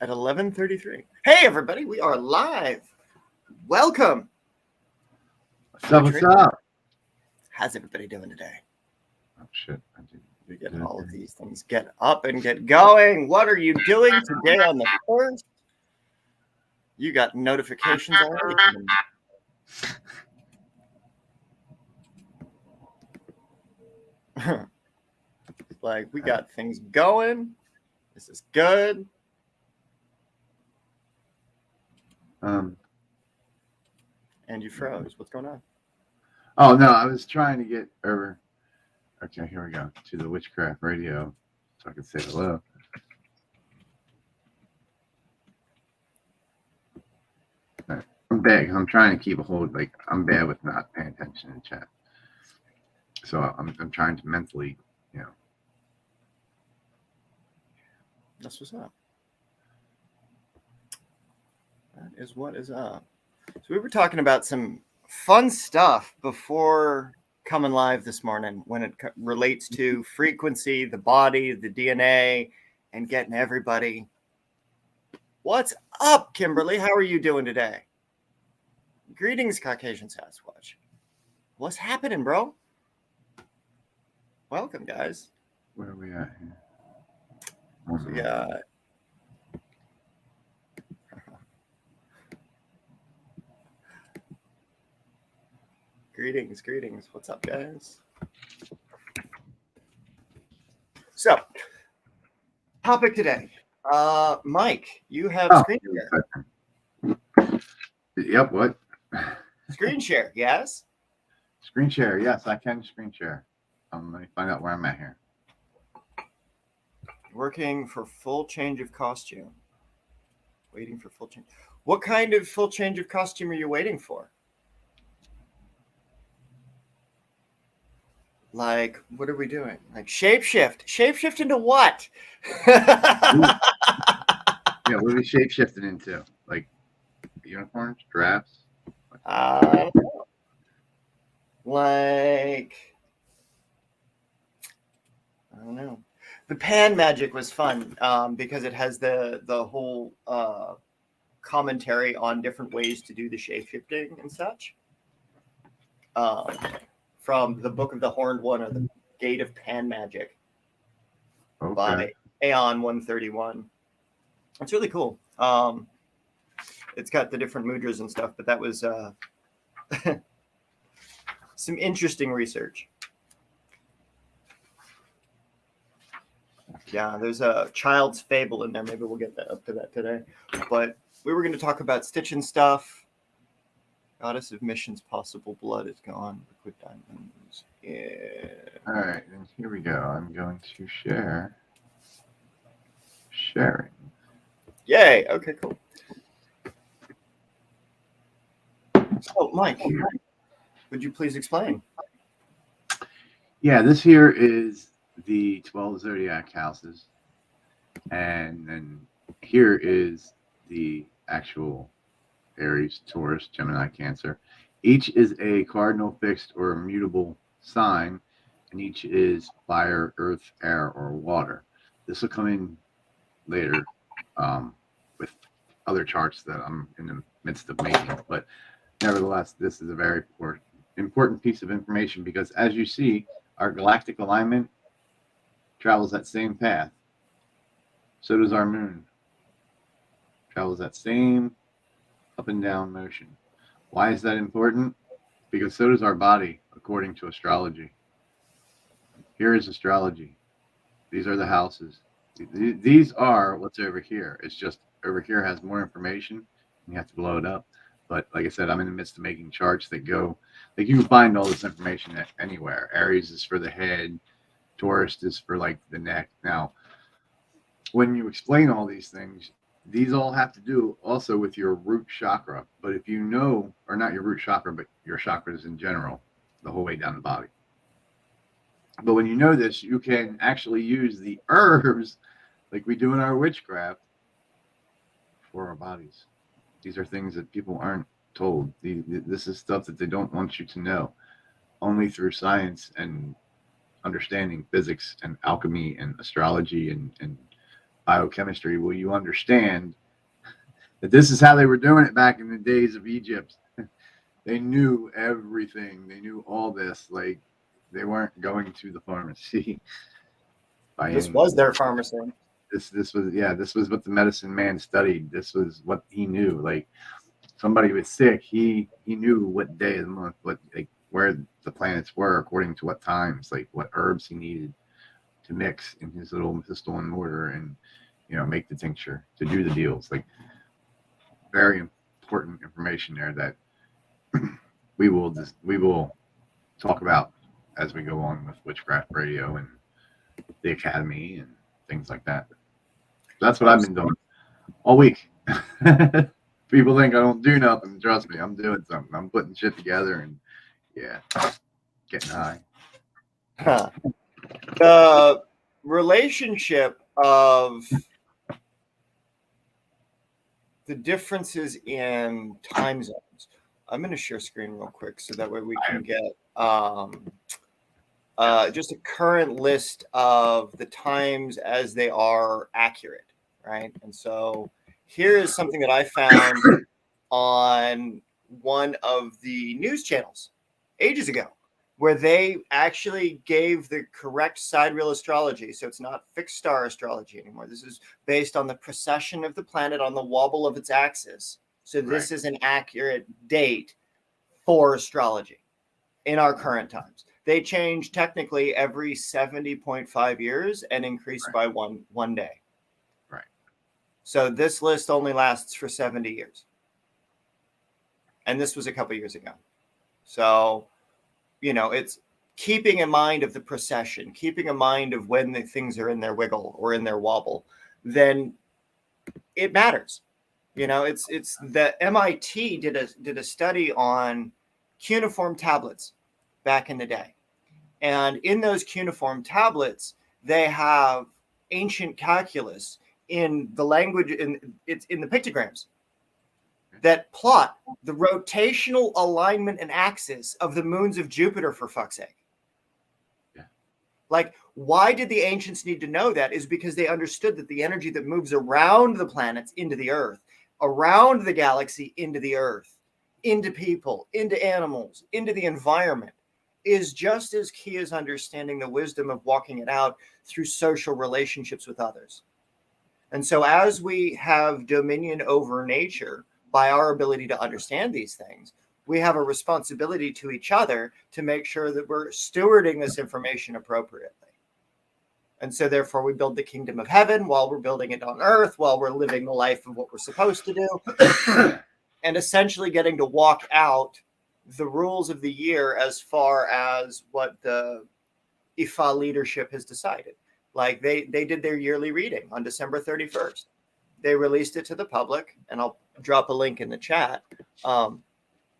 at 11:33. Hey, everybody, we are live. Welcome. What's up? How's everybody doing today? Oh, shit. We get all of these things. Get up and get going. What are you doing today on the 1st? You got notifications already. Like, we got things going. This is good. And you froze. What's going on? Oh, no, I was trying to get over. Okay, here we go. To the Witchcraft Radio so I can say hello. Right. I'm bad. I'm trying to keep a hold. Like, I'm bad with not paying attention in chat. So I'm trying to mentally, That's what's up. That is what is up. So we were talking about some fun stuff before coming live this morning when it relates to frequency, the body, the DNA, and getting everybody. What's up, Kimberly? How are you doing today? Greetings, Caucasian Sasquatch. What's happening, bro? Welcome, guys. Where are we at here? So we got greetings. What's up, guys? So, topic today. Mike, you have screen share. Yep, what? Screen share, yes? Screen share, yes, I can screen share. Let me find out where I'm at here. Working for full change of costume. Waiting for full change. What kind of full change of costume are you waiting for? Like, what are we doing? Like shapeshift. Shapeshift into what? Yeah, what are we shapeshifting into? Like unicorns, giraffes? I don't know. Like, I don't know. The pan magic was fun because it has the whole commentary on different ways to do the shapeshifting and such. From the Book of the Horned One or the Gate of Pan Magic by Aeon 131. It's really cool. It's got the different mudras and stuff, but that was some interesting research. Yeah, there's a child's fable in there. Maybe we'll get up to that today. But we were going to talk about stitching stuff. Goddess of Missions, possible blood is gone. Liquid diamonds. Yeah. All right, and here we go. I'm going to share. Sharing. Yay. Okay, cool. So, Mike, would you please explain? Yeah, this here is the 12 zodiac houses. And then here is the actual Aries, Taurus, Gemini, Cancer. Each is a cardinal, fixed, or immutable sign, and each is fire, earth, air, or water. This will come in later with other charts that I'm in the midst of making. But nevertheless, this is a very important piece of information because, as you see, our galactic alignment travels that same path. So does our moon. Travels that same up and down motion. Why is that important? Because so does our body, according to astrology. Here is astrology. These are the houses. These are what's over here. It's just over here has more information, and you have to blow it up. But like I said, I'm in the midst of making charts that go, like you can find all this information anywhere. Aries is for the head. Taurus is for like the neck. Now, when you explain all these things, these all have to do also with your root chakra. But if you know, or not your root chakra, but your chakras in general, the whole way down the body. But when you know this, you can actually use the herbs like we do in our witchcraft for our bodies. These are things that people aren't told. This is stuff that they don't want you to know. Only through science and understanding physics and alchemy and astrology and biochemistry, will you understand that this is how they were doing it back in the days of Egypt? They knew everything. They knew all this. Like, they weren't going to the pharmacy by This any was means. their pharmacy. This was what the medicine man studied. This was what he knew. Like, somebody was sick, he knew what day of the month, what, like, where the planets were according to what times, like what herbs he needed to mix in his little pistol and mortar, and make the tincture, to do the deals. Like, very important information there that we will talk about as we go on with Witchcraft Radio and the Academy and things like that. That's what I've been doing all week. People think I don't do nothing. Trust me, I'm doing something. I'm putting shit together and getting high. The relationship of the differences in time zones. I'm going to share screen real quick so that way we can get just a current list of the times as they are accurate, right? And so here is something that I found on one of the news channels ages ago, where they actually gave the correct sidereal astrology. So it's not fixed star astrology anymore. This is based on the precession of the planet on the wobble of its axis. So this is an accurate date for astrology in our current times. They change technically every 70.5 years and increase by one day. Right. So this list only lasts for 70 years. And this was a couple years ago. So, it's keeping in mind of the precession, keeping in mind of when the things are in their wiggle or in their wobble, then it matters. It's the MIT did a study on cuneiform tablets back in the day. And in those cuneiform tablets, they have ancient calculus in the language, it's in the pictograms that plot the rotational alignment and axis of the moons of Jupiter, for fuck's sake. Yeah. Like, why did the ancients need to know that? Is because they understood that the energy that moves around the planets into the earth, around the galaxy into the earth, into people, into animals, into the environment, is just as key as understanding the wisdom of walking it out through social relationships with others. And so as we have dominion over nature by our ability to understand these things, we have a responsibility to each other to make sure that we're stewarding this information appropriately. And so therefore we build the kingdom of heaven while we're building it on earth, while we're living the life of what we're supposed to do, and essentially getting to walk out the rules of the year as far as what the Ifa leadership has decided. Like they did their yearly reading on December 31st. They released it to the public, and I'll drop a link in the chat.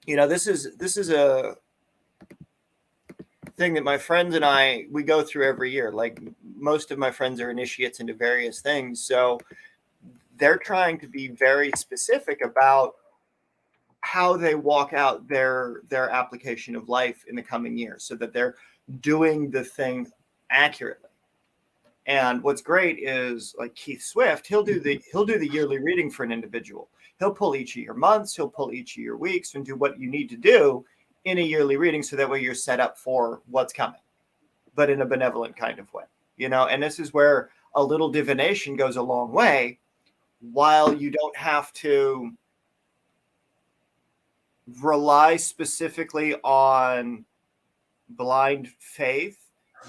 This is a thing that my friends and we go through every year. Like, most of my friends are initiates into various things. So they're trying to be very specific about how they walk out their application of life in the coming year so that they're doing the thing accurately. And what's great is, like Keith Swift, he'll do the yearly reading for an individual. He'll pull each of your months, he'll pull each of your weeks, and do what you need to do in a yearly reading, so that way you're set up for what's coming, but in a benevolent kind of way. And this is where a little divination goes a long way. While you don't have to rely specifically on blind faith,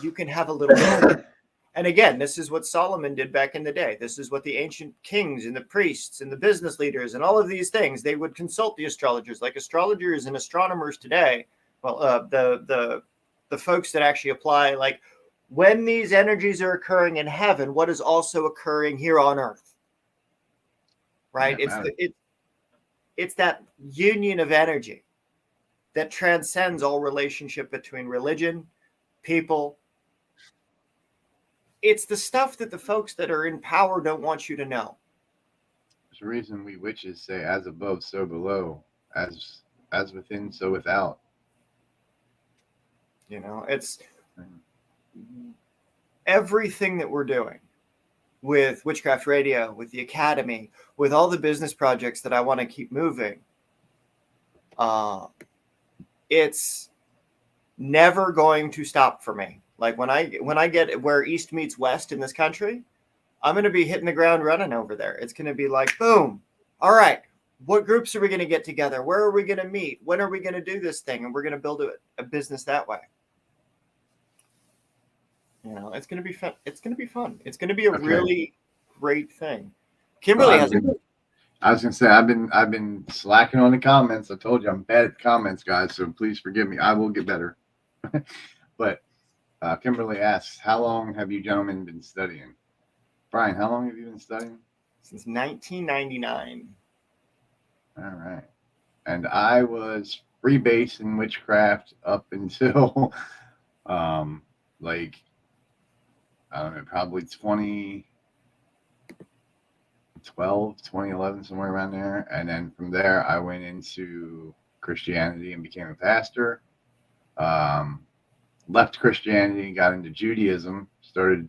you can have a little bit. And again, this is what Solomon did back in the day. This is what the ancient kings and the priests and the business leaders and all of these things, they would consult the astrologers. Like astrologers and astronomers today, the folks that actually apply, like, when these energies are occurring in heaven, what is also occurring here on earth, right? Yeah, It's that union of energy that transcends all relationship between religion, people. It's the stuff that the folks that are in power don't want you to know. There's a reason we witches say, as above, so below, as within, so without. It's everything that we're doing with Witchcraft Radio, with the Academy, with all the business projects that I want to keep moving, it's never going to stop for me. Like when I get where East meets West in this country, I'm going to be hitting the ground running over there. It's going to be like, boom. All right. What groups are we going to get together? Where are we going to meet? When are we going to do this thing? And we're going to build a business that way. You know, it's going to be fun. It's going to be fun. It's going to be a really great thing. Kimberly has. I was going to say I've been slacking on the comments. I told you I'm bad at comments, guys. So please forgive me. I will get better. But Kimberly asks, how long have you gentlemen been studying? Brian, how long have you been studying? Since 1999. All right. And I was freebasing witchcraft up until like, I don't know, probably 2012, 2011, somewhere around there. And then from there, I went into Christianity and became a pastor. Left Christianity, got into Judaism, started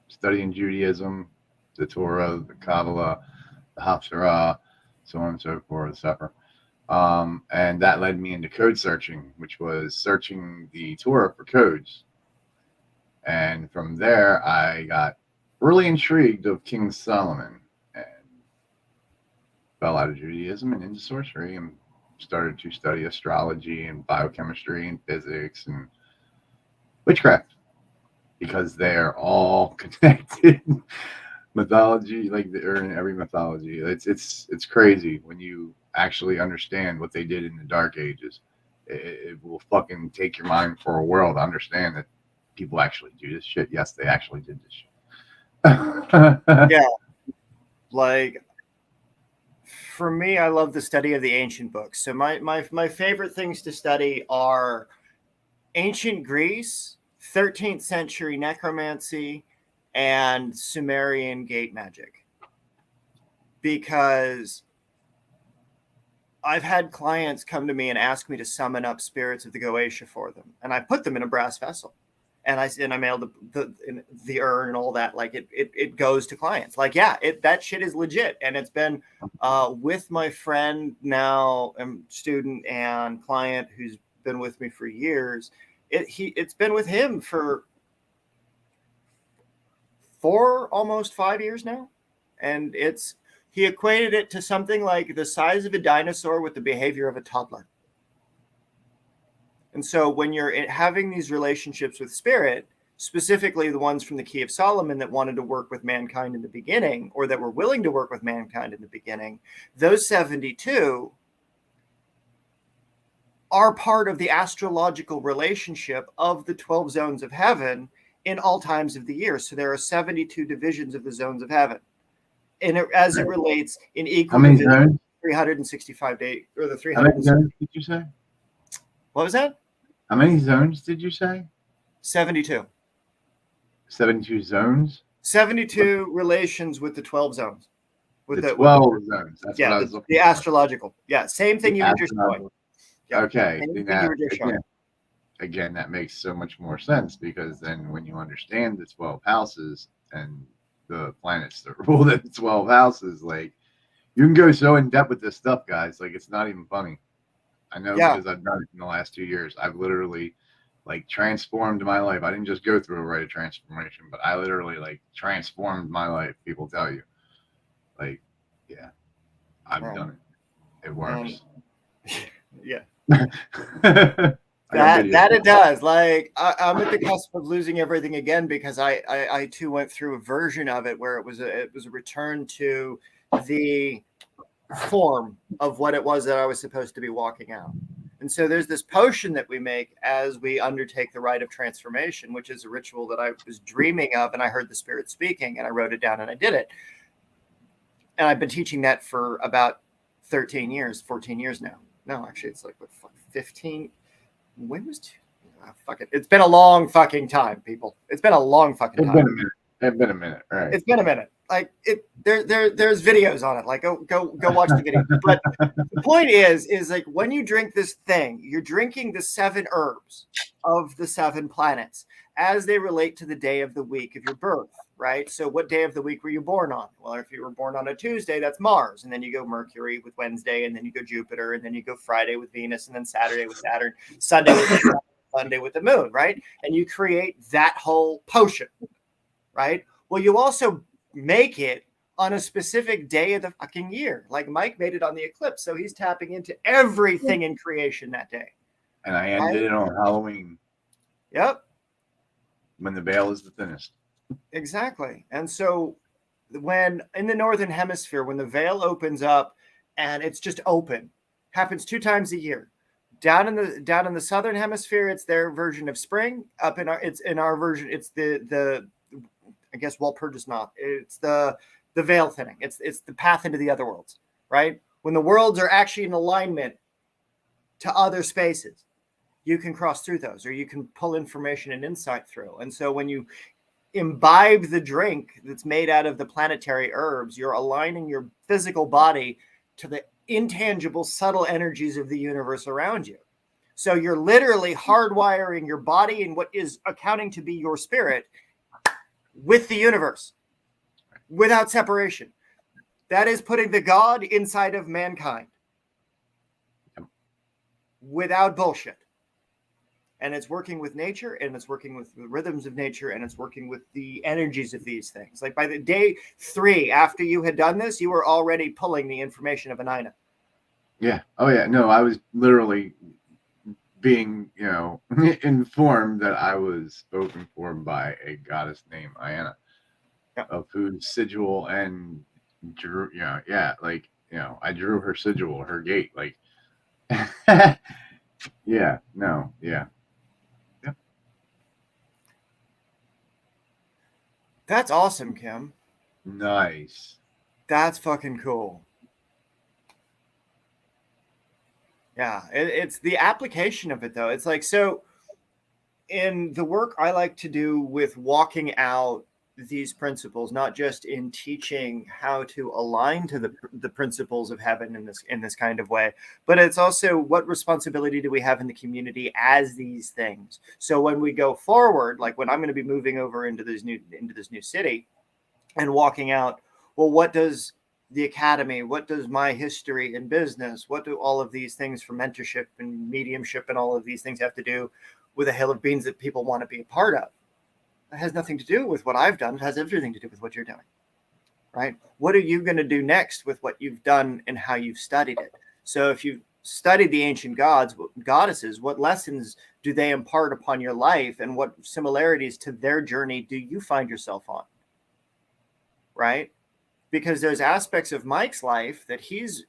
studying Judaism, the Torah, the Kabbalah, the Haftarah, so on and so forth, etc. And that led me into code searching, which was searching the Torah for codes. And from there, I got really intrigued of King Solomon and fell out of Judaism and into sorcery and started to study astrology and biochemistry and physics and witchcraft, because they're all connected. Mythology, like they're in every mythology. It's crazy when you actually understand what they did in the Dark Ages. It will fucking take your mind for a whirl to understand that people actually do this shit. Yes, they actually did this shit. Yeah, like for me, I love the study of the ancient books. So my favorite things to study are ancient Greece, 13th century necromancy, and Sumerian gate magic. Because I've had clients come to me and ask me to summon up spirits of the Goetia for them, and I put them in a brass vessel, and I mailed the urn and all that. Like it goes to clients. Like, yeah, that shit is legit, and it's been with my friend now, student and client who's been with me for years. It's been with him for almost 5 years now, and he equated it to something like the size of a dinosaur with the behavior of a toddler. And so when you're having these relationships with spirit, specifically the ones from the Key of Solomon that wanted to work with mankind in the beginning, or that were willing to work with mankind in the beginning, those 72 are part of the astrological relationship of the 12 zones of heaven in all times of the year. So there are 72 divisions of the zones of heaven. And as it relates in equal divisions, 365 days, or the 300. How many zones did you say? What was that? How many zones did you say? 72. 72 zones? 72 relations with the 12 zones. With the 12 zones. That's yeah, what I was looking the for. astrological. Yeah, same thing you were just showing. Yeah. Okay. Again, that makes so much more sense, because then when you understand the 12 houses and the planets that rule the 12 houses, like, you can go so in depth with this stuff, guys. Like, it's not even funny. I know, because I've done it in the last 2 years. I've literally like transformed my life. I didn't just go through a rite of transformation, but I literally like transformed my life. People tell you, like, yeah, I've done it. It works. Yeah. that it does. Like, I'm at the cusp of losing everything again, because I too went through a version of it where it was a return to the form of what it was that I was supposed to be walking out. And so there's this potion that we make as we undertake the rite of transformation, which is a ritual that I was dreaming of, and I heard the spirit speaking, and I wrote it down, and I did it. And I've been teaching that for about 14 years now. No, actually, it's like, what, 15? When was fuck it. It's been a long fucking time, people. It's been a long fucking time. It's been a minute, right? It's been a minute. Like, there's videos on it. Like, go watch the video. But the point is like, when you drink this thing, you're drinking the 7 herbs of the 7 planets as they relate to the day of the week of your birth. right? So what day of the week were you born on? Well, if you were born on a Tuesday, that's Mars. And then you go Mercury with Wednesday, and then you go Jupiter, and then you go Friday with Venus, and then Saturday with Saturn, Sunday with the sun, Monday with the moon, right? And you create that whole potion, right? Well, you also make it on a specific day of the fucking year. Like Mike made it on the eclipse. So he's tapping into everything in creation that day. And I ended it on Halloween. Yep. When the veil is the thinnest. Exactly. And so when in the Northern Hemisphere, when the veil opens up and it's just open, happens 2 times a year. Down in the Southern Hemisphere, it's their version of spring. Up in our version, it's the I guess Walpurgis Nacht. It's the veil thinning. It's the path into the other worlds, right? When the worlds are actually in alignment to other spaces, you can cross through those, or you can pull information and insight through. And so when you imbibe the drink that's made out of the planetary herbs, you're aligning your physical body to the intangible, subtle energies of the universe around you. So you're literally hardwiring your body and what is accounting to be your spirit with the universe without separation. That is putting the God inside of mankind without bullshit. And it's working with nature, and it's working with the rhythms of nature, and it's working with the energies of these things. Like by the day 3 after you had done this, you were already pulling the information of Anina. Yeah. Oh yeah. No, I was literally being, informed that I was spoken for by a goddess named Iana, of whose sigil and drew, I drew her sigil, her gate, like, yeah, no, yeah. That's awesome, Kim. Nice. That's fucking cool. Yeah, it's the application of it, though. It's like, so in the work I like to do with walking out these principles, not just in teaching how to align to the principles of heaven in this kind of way, but it's also what responsibility do we have in the community as these things. So when we go forward, like when I'm going to be moving over into this new city and walking out, well, what does the academy, what does my history in business, what do all of these things for mentorship and mediumship and all of these things have to do with a hill of beans that people want to be a part of? It has nothing to do with what I've done. It has everything to do with what you're doing, right? What are you going to do next with what you've done and how you've studied it? So if you've studied the ancient goddesses, what lessons do they impart upon your life, and what similarities to their journey do you find yourself on, right? Because there's aspects of Mike's life that he's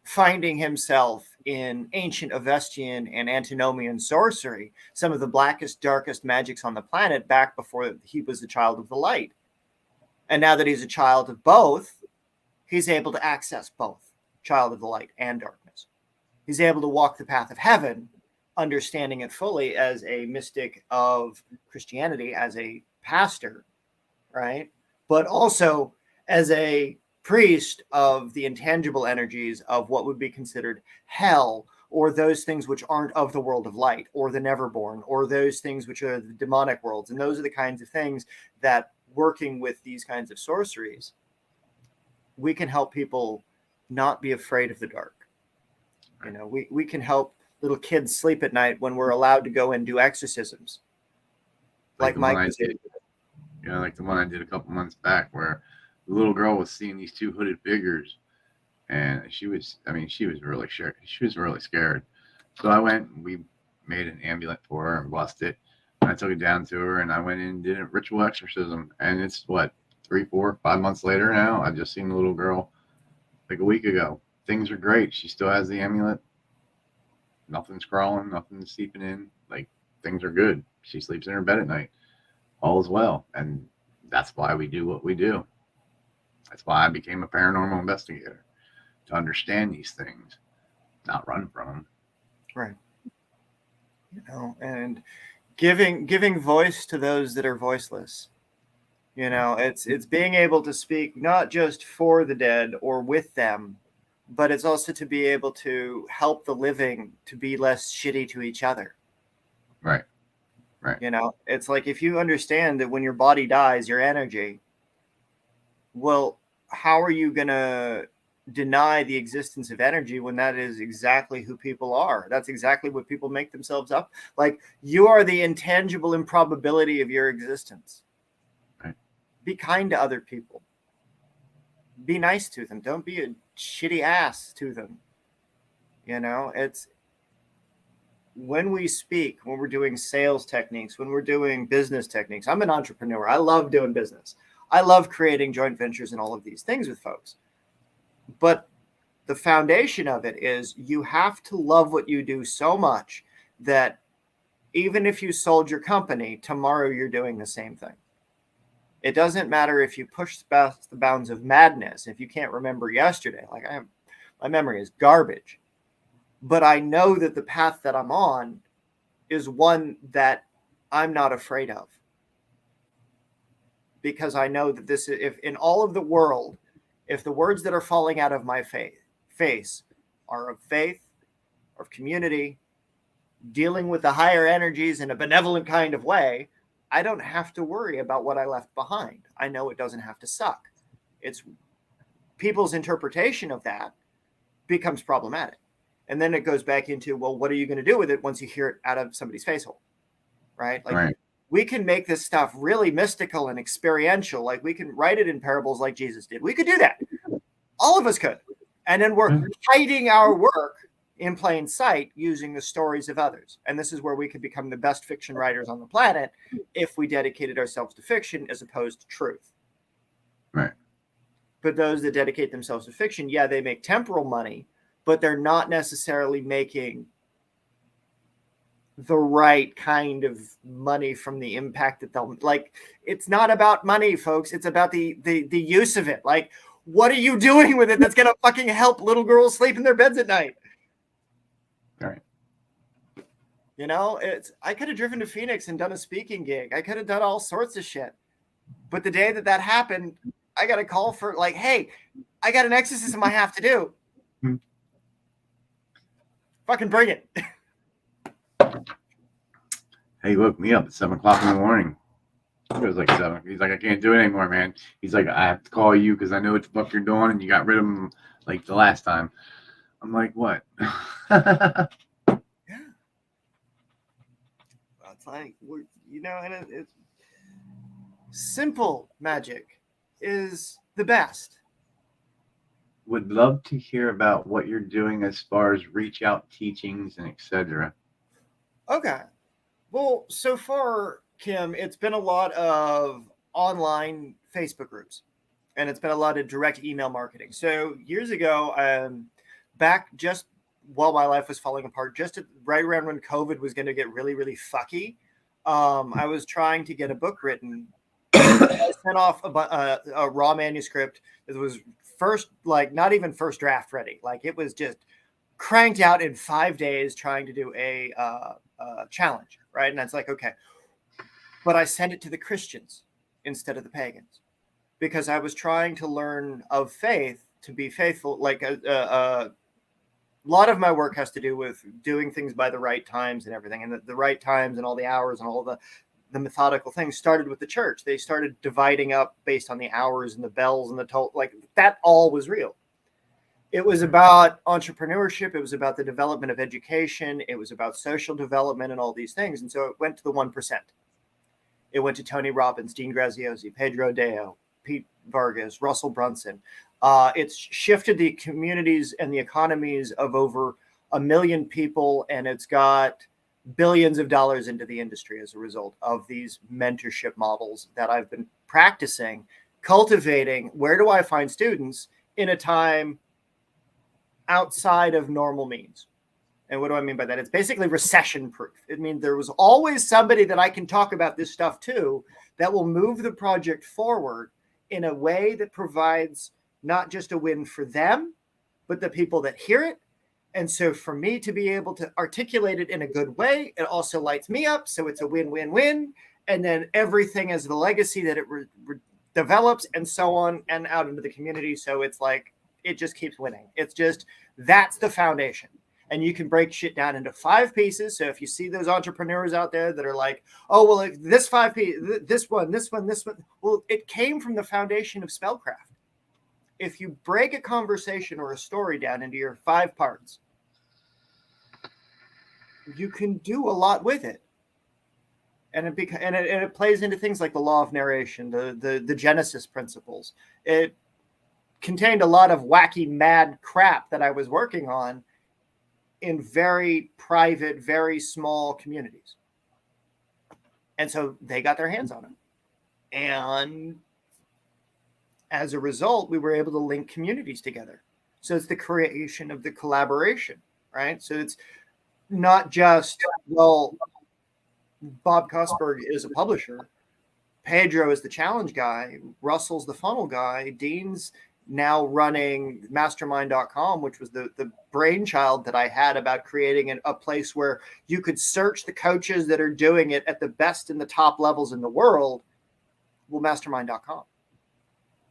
finding himself in ancient Avestian and antinomian sorcery, some of the blackest, darkest magics on the planet, back before he was a child of the light. And now that he's a child of both, he's able to access both, child of the light and darkness. He's able to walk the path of heaven, understanding it fully as a mystic of Christianity, as a pastor, right? But also as a priest of the intangible energies of what would be considered hell, or those things which aren't of the world of light, or the neverborn, or those things which are the demonic worlds. And those are the kinds of things that, working with these kinds of sorceries, we can help people not be afraid of the dark. We can help little kids sleep at night when we're allowed to go and do exorcisms. Like Mike did. Like the one I did a couple months back, where the little girl was seeing these 2 hooded figures, and she was really scared. She was really scared. So I went and we made an amulet for her and blessed it. And I took it down to her, and I went in and did a ritual exorcism. And it's 3, 4, 5 months later now. I just seen the little girl like a week ago. Things are great. She still has the amulet. Nothing's crawling, nothing's seeping in. Like, things are good. She sleeps in her bed at night. All is well. And that's why we do what we do. That's why I became a paranormal investigator, to understand these things, not run from them. Right. And giving voice to those that are voiceless. It's being able to speak not just for the dead or with them, but it's also to be able to help the living to be less shitty to each other. Right. It's like, if you understand that when your body dies, your energy, Well, how are you going to deny the existence of energy when that is exactly who people are? That's exactly what people make themselves up. Like, you are the intangible improbability of your existence. Right. Be kind to other people. Be nice to them. Don't be a shitty ass to them. You know, it's when we speak, when we're doing sales techniques, when we're doing business techniques. I'm an entrepreneur. I love doing business. I love creating joint ventures and all of these things with folks. But the foundation of it is you have to love what you do so much that even if you sold your company, tomorrow you're doing the same thing. It doesn't matter if you push past the bounds of madness. If you can't remember yesterday, like my memory is garbage. But I know that the path that I'm on is one that I'm not afraid of. Because I know that this, if in all of the world, if the words that are falling out of my face are of faith, of community, dealing with the higher energies in a benevolent kind of way, I don't have to worry about what I left behind. I know it doesn't have to suck. It's people's interpretation of that becomes problematic. And then it goes back into, well, what are you going to do with it once you hear it out of somebody's face hole? Right? Like, Right. We can make this stuff really mystical and experiential. Like, we can write it in parables like Jesus did. We could do that. All of us could. And then we're hiding our work in plain sight using the stories of others. And this is where we could become the best fiction writers on the planet if we dedicated ourselves to fiction as opposed to truth. Right. But those that dedicate themselves to fiction, yeah, they make temporal money, but they're not necessarily making the right kind of money from the impact that they'll, like, it's not about money, folks. It's about the use of it. Like, what are you doing with it that's going to fucking help little girls sleep in their beds at night? Right. You know, I could have driven to Phoenix and done a speaking gig. I could have done all sorts of shit. But the day that happened, I got a call for, like, hey, I got an exorcism I have to do. Fucking bring it. Hey, he woke me up at 7 o'clock in the morning. It was like 7. He's like, I can't do it anymore, man. He's like, I have to call you because I know what the fuck you're doing, and you got rid of him like the last time. I'm like, what? Yeah. That's like, you know, and it's simple magic is the best. Would love to hear about what you're doing as far as reach out teachings and etc. Okay. Well, so far, Kim, it's been a lot of online Facebook groups, and it's been a lot of direct email marketing. So years ago, back just while my life was falling apart, right around when COVID was going to get really, really fucky, I was trying to get a book written. I sent off a raw manuscript. It was not even first draft ready. Like, it was just cranked out in 5 days trying to do a challenge. Right. And that's like, okay. But I sent it to the Christians instead of the pagans because I was trying to learn of faith to be faithful. Like a lot of my work has to do with doing things by the right times and everything. And the right times and all the hours and all the methodical things started with the church. They started dividing up based on the hours and the bells and the toll. Like, that all was real. It was about entrepreneurship. It was about the development of education. It was about social development and all these things. And so it went to the 1%. It went to Tony Robbins, Dean Graziosi, Pedro Deo, Pete Vargas, Russell Brunson. It's shifted the communities and the economies of over 1 million people, and it's got billions of dollars into the industry as a result of these mentorship models that I've been practicing, cultivating. Where do I find students in a time outside of normal means? And what do I mean by that? It's basically recession proof. It means there was always somebody that I can talk about this stuff to that will move the project forward in a way that provides not just a win for them, but the people that hear it. And so for me to be able to articulate it in a good way, it also lights me up. So it's a win-win-win. And then everything as the legacy that it develops and so on and out into the community. So it's like, it just keeps winning. It's just, that's the foundation. And you can break shit down into 5 pieces. So if you see those entrepreneurs out there that are like, oh, well, like this 5 piece, this one. Well, it came from the foundation of spellcraft. If you break a conversation or a story down into your 5 parts, you can do a lot with it. And it plays into things like the law of narration, the Genesis principles. It contained a lot of wacky, mad crap that I was working on in very private, very small communities. And so they got their hands on it. And as a result, we were able to link communities together. So it's the creation of the collaboration, right? So it's not just, well, Bob Kosberg is a publisher, Pedro is the challenge guy, Russell's the funnel guy, Dean's now running mastermind.com, which was the brainchild that I had about creating a place where you could search the coaches that are doing it at the best in the top levels in the world. Well, mastermind.com,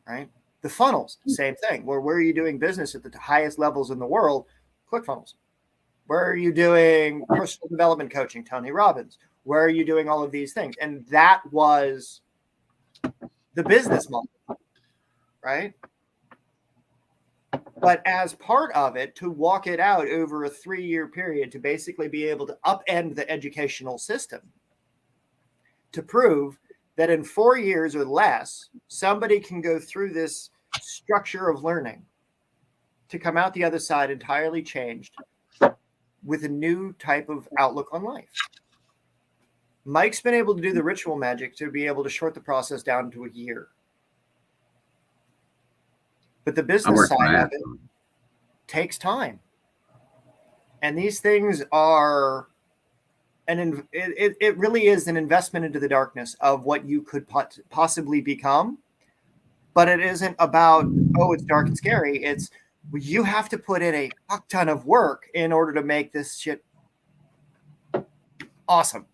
right? The funnels, same thing. Where are you doing business at the highest levels in the world? ClickFunnels. Where are you doing personal development coaching? Tony Robbins. Where are you doing all of these things? And that was the business model, right? But as part of it, to walk it out over a 3-year period to basically be able to upend the educational system, to prove that in 4 years or less, somebody can go through this structure of learning to come out the other side entirely changed with a new type of outlook on life. Mike's been able to do the ritual magic to be able to short the process down to a year. But the business side of it takes time. And these things are, it really is an investment into the darkness of what you could possibly become. But it isn't about, oh, it's dark and scary. It's, you have to put in a fuck ton of work in order to make this shit awesome.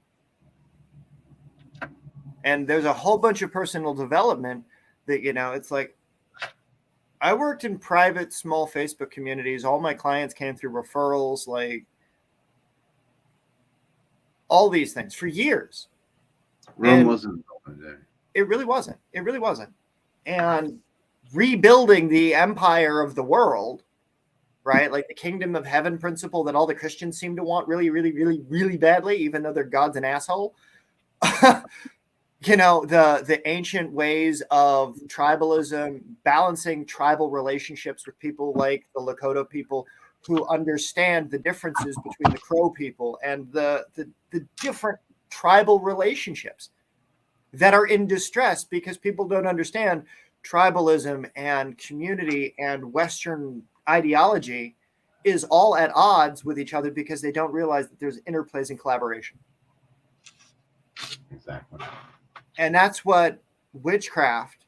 And there's a whole bunch of personal development that, it's like, I worked in private, small Facebook communities. All my clients came through referrals, like all these things for years. Rome wasn't built in a day. It really wasn't. It really wasn't. And rebuilding the empire of the world, right? Like the kingdom of heaven principle that all the Christians seem to want really, really, really, really badly, even though their God's an asshole. The ancient ways of tribalism, balancing tribal relationships with people like the Lakota people who understand the differences between the Crow people and the different tribal relationships that are in distress because people don't understand tribalism and community and Western ideology is all at odds with each other because they don't realize that there's interplays and collaboration. Exactly. And that's what witchcraft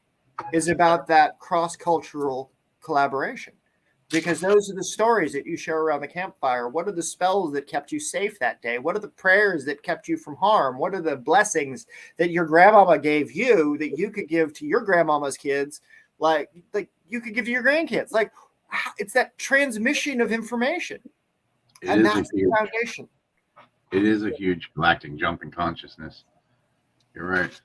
is about, that cross-cultural collaboration. Because those are the stories that you share around the campfire. What are the spells that kept you safe that day? What are the prayers that kept you from harm? What are the blessings that your grandmama gave you that you could give to your grandmama's kids? Like you could give to your grandkids. Like, it's that transmission of information. And that's the foundation. It is a huge galactic jump in consciousness. You're right.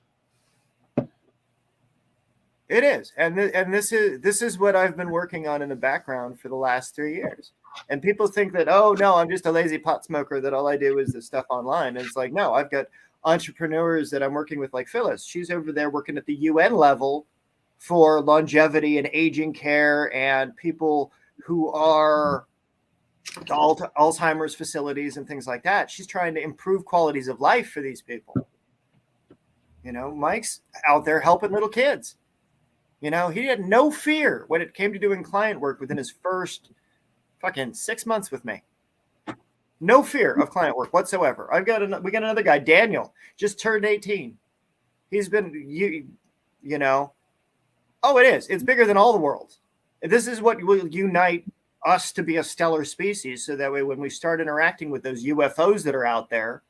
It is, and this is what I've been working on in the background for the last 3 years. And people think that, oh no, I'm just a lazy pot smoker, that all I do is this stuff online. And it's like, no, I've got entrepreneurs that I'm working with, like Phyllis. She's over there working at the UN level for longevity and aging care and people who are Alzheimer's facilities and things like that. She's trying to improve qualities of life for these people. Mike's out there helping little kids. He had no fear when it came to doing client work within his first fucking 6 months with me. No fear of client work whatsoever. We got another guy, Daniel, just turned 18. He's been, oh, it is. It's bigger than all the worlds. This is what will unite us to be a stellar species. So that way, when we start interacting with those UFOs that are out there,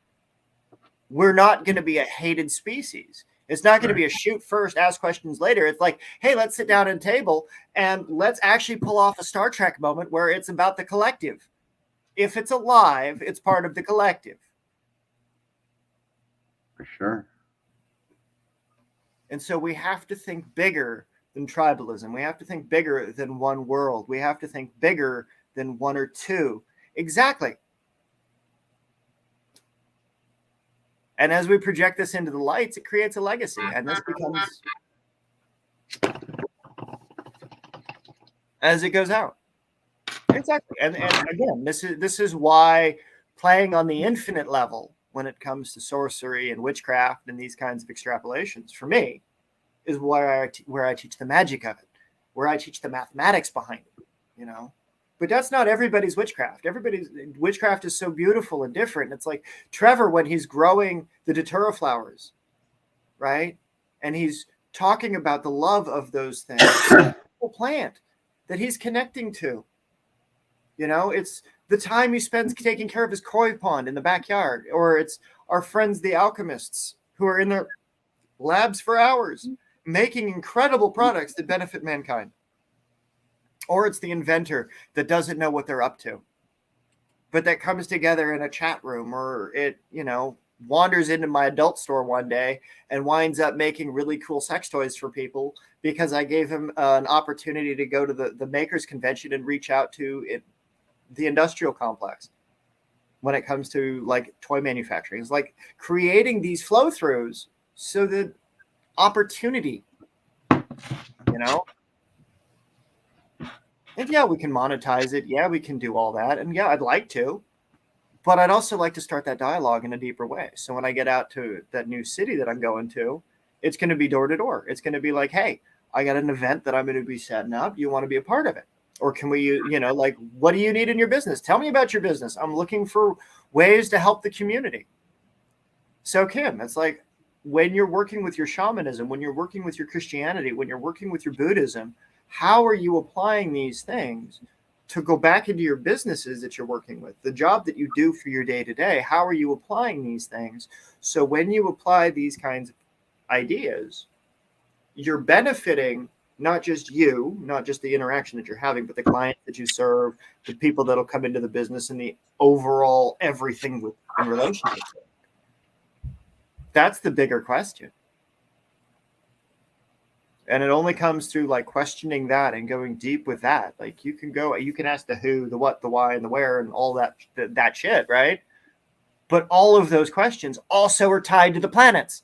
we're not going to be a hated species. It's not going to be a shoot first, ask questions later. It's like, hey, let's sit down at a table and let's actually pull off a Star Trek moment where it's about the collective. if it's alive, it's part of the collective. For sure. And so we have to think bigger than tribalism. We have to think bigger than one world. We have to think bigger than one or two. Exactly. And as we project this into the lights, it creates a legacy. And this becomes, as it goes out. Exactly. And again, this is why playing on the infinite level when it comes to sorcery and witchcraft and these kinds of extrapolations, for me, is where I teach the magic of it, where I teach the mathematics behind it, you know. But that's not everybody's witchcraft. Everybody's witchcraft is so beautiful and different. It's like Trevor when he's growing the datura flowers, right? And he's talking about the love of those things. It's a whole plant that he's connecting to. You know, it's the time he spends taking care of his koi pond in the backyard, or it's our friends, the alchemists, who are in their labs for hours making incredible products that benefit mankind. Or it's the inventor that doesn't know what they're up to, but that comes together in a chat room, or it, you know, wanders into my adult store one day and winds up making really cool sex toys for people because I gave him an opportunity to go to the makers convention and reach out to it, the industrial complex when it comes to like toy manufacturing. It's like creating these flow throughs so that opportunity, you know. And yeah, we can monetize it. Yeah, we can do all that. And yeah, I'd like to. But I'd also like to start that dialogue in a deeper way. So when I get out to that new city that I'm going to, it's going to be door to door. It's going to be like, hey, I got an event that I'm going to be setting up. You want to be a part of it? Or can we, you know, like, what do you need in your business? Tell me about your business. I'm looking for ways to help the community. So Kim, it's like when you're working with your shamanism, when you're working with your Christianity, when you're working with your Buddhism, how are you applying these things to go back into your businesses that you're working with, the job that you do for your day to day? How are you applying these things? So when you apply these kinds of ideas, you're benefiting not just you, not just the interaction that you're having, but the clients that you serve, the people that'll come into the business, and the overall everything in relationship. That's the bigger question. And it only comes through like questioning that and going deep with that. Like you can ask the who, the what, the why, and the where, and all that shit, right? But all of those questions also are tied to the planets.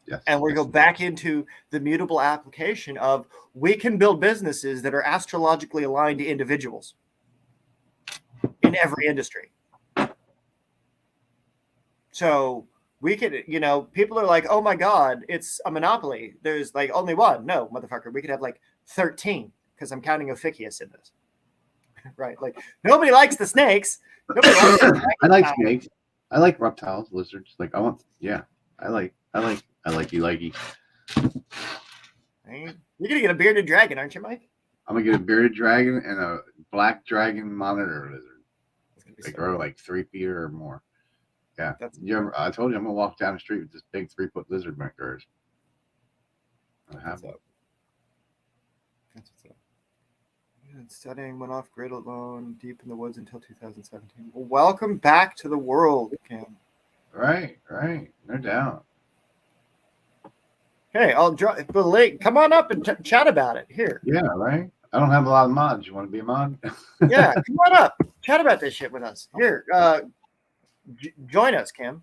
Yes, and we go back into the mutable application of we can build businesses that are astrologically aligned to individuals in every industry. So we could, you know, people are like, oh my God, it's a monopoly. There's like only one. No, motherfucker, we could have like 13 because I'm counting Ophiuchus in this. Right? Like nobody likes the snakes. Nobody likes the snakes. I like snakes. I like reptiles, lizards. Like I like you likey. You're gonna get a bearded dragon, aren't you, Mike? I'm gonna get a bearded dragon and a black dragon monitor lizard. They grow like 3 feet or more. Yeah. I told you I'm gonna walk down the street with this big 3-foot lizard back there. That's what's up. Studying went off grid alone deep in the woods until 2017. Well, welcome back to the world, Cam. Right. No doubt. Hey, I'll drop the link. Come on up and chat about it here. Yeah, right. I don't have a lot of mods. You want to be a mod? Yeah, come on up. Chat about this shit with us. Here, join us, Kim.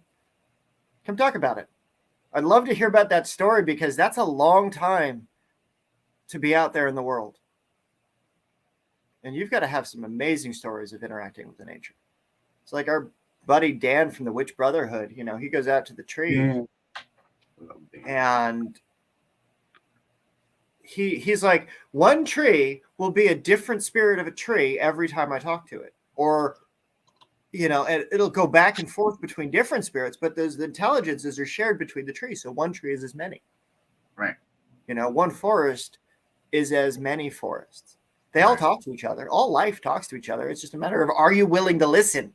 Come talk about it. I'd love to hear about that story because that's a long time to be out there in the world. And you've got to have some amazing stories of interacting with the nature. It's like our buddy Dan from the Witch Brotherhood. You know, he goes out to the tree. Yeah. And he's like, one tree will be a different spirit of a tree every time I talk to it. Or, you know, and it'll go back and forth between different spirits, but those intelligences are shared between the trees. So one tree is as many. Right. You know, one forest is as many forests. They all talk to each other. All life talks to each other. It's just a matter of, are you willing to listen?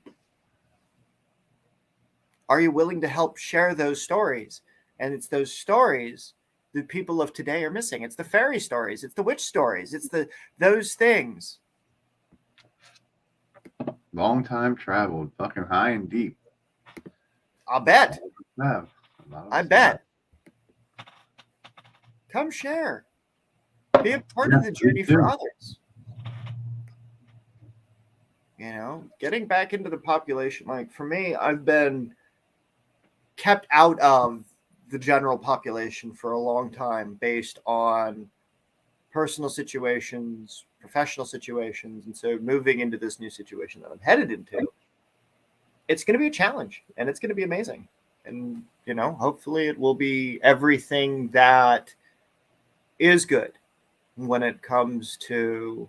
Are you willing to help share those stories? And it's those stories that people of today are missing. It's the fairy stories. It's the witch stories. It's those things Long time traveled, fucking high and deep. I'll bet. Have. I bet. Come share. Be a part of the journey for others. You know, getting back into the population. Like for me, I've been kept out of the general population for a long time based on personal situations, professional situations. And so moving into this new situation that I'm headed into, it's going to be a challenge and it's going to be amazing. And, you know, hopefully it will be everything that is good when it comes to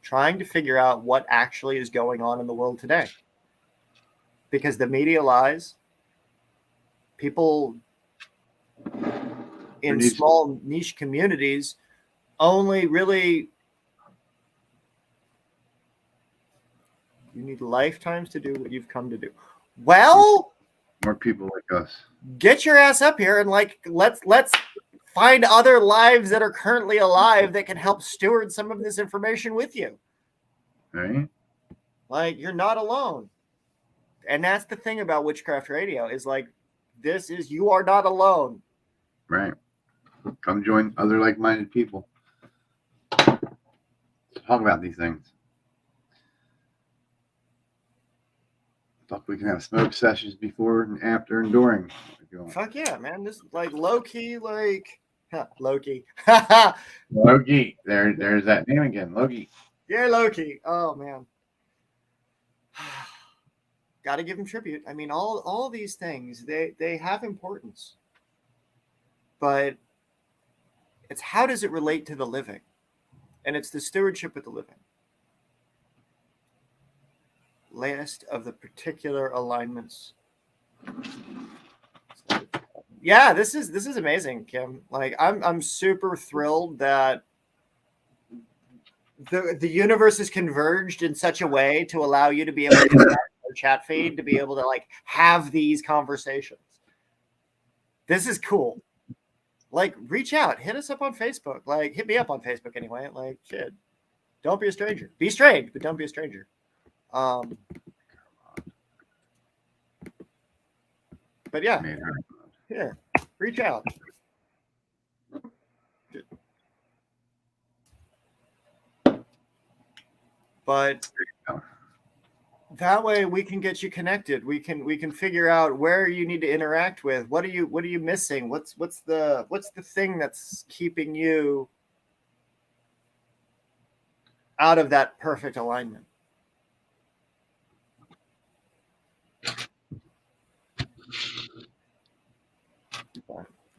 trying to figure out what actually is going on in the world today. Because the media lies, people in small niche communities only really, you need lifetimes to do what you've come to do. Well, more people like us. Get your ass up here and like let's find other lives that are currently alive that can help steward some of this information with you. Right? Like you're not alone. And that's the thing about Witchcraft Radio is like you are not alone. Right. Come join other like-minded people. Talk about these things. Fuck, we can have smoke sessions before and after and during. Fuck yeah, man. This is like low-key, like Loki. Loki. There's that name again. Loki. Yeah, Loki. Oh man. Got to give him tribute. I mean, all these things, they have importance. But it's how does it relate to the living? And it's the stewardship of the living. List of the particular alignments. Yeah, this is amazing, Kim. Like I'm super thrilled that the universe is converged in such a way to allow you to be able to connect your chat feed, to be able to like have these conversations. This is cool. Like, reach out, hit us up on Facebook. Like, hit me up on Facebook anyway. Like, shit, don't be a stranger. Be strange, but don't be a stranger. But yeah, reach out. But that way we can get you connected. We can figure out where you need to interact with. What are you missing? What's the thing that's keeping you out of that perfect alignment?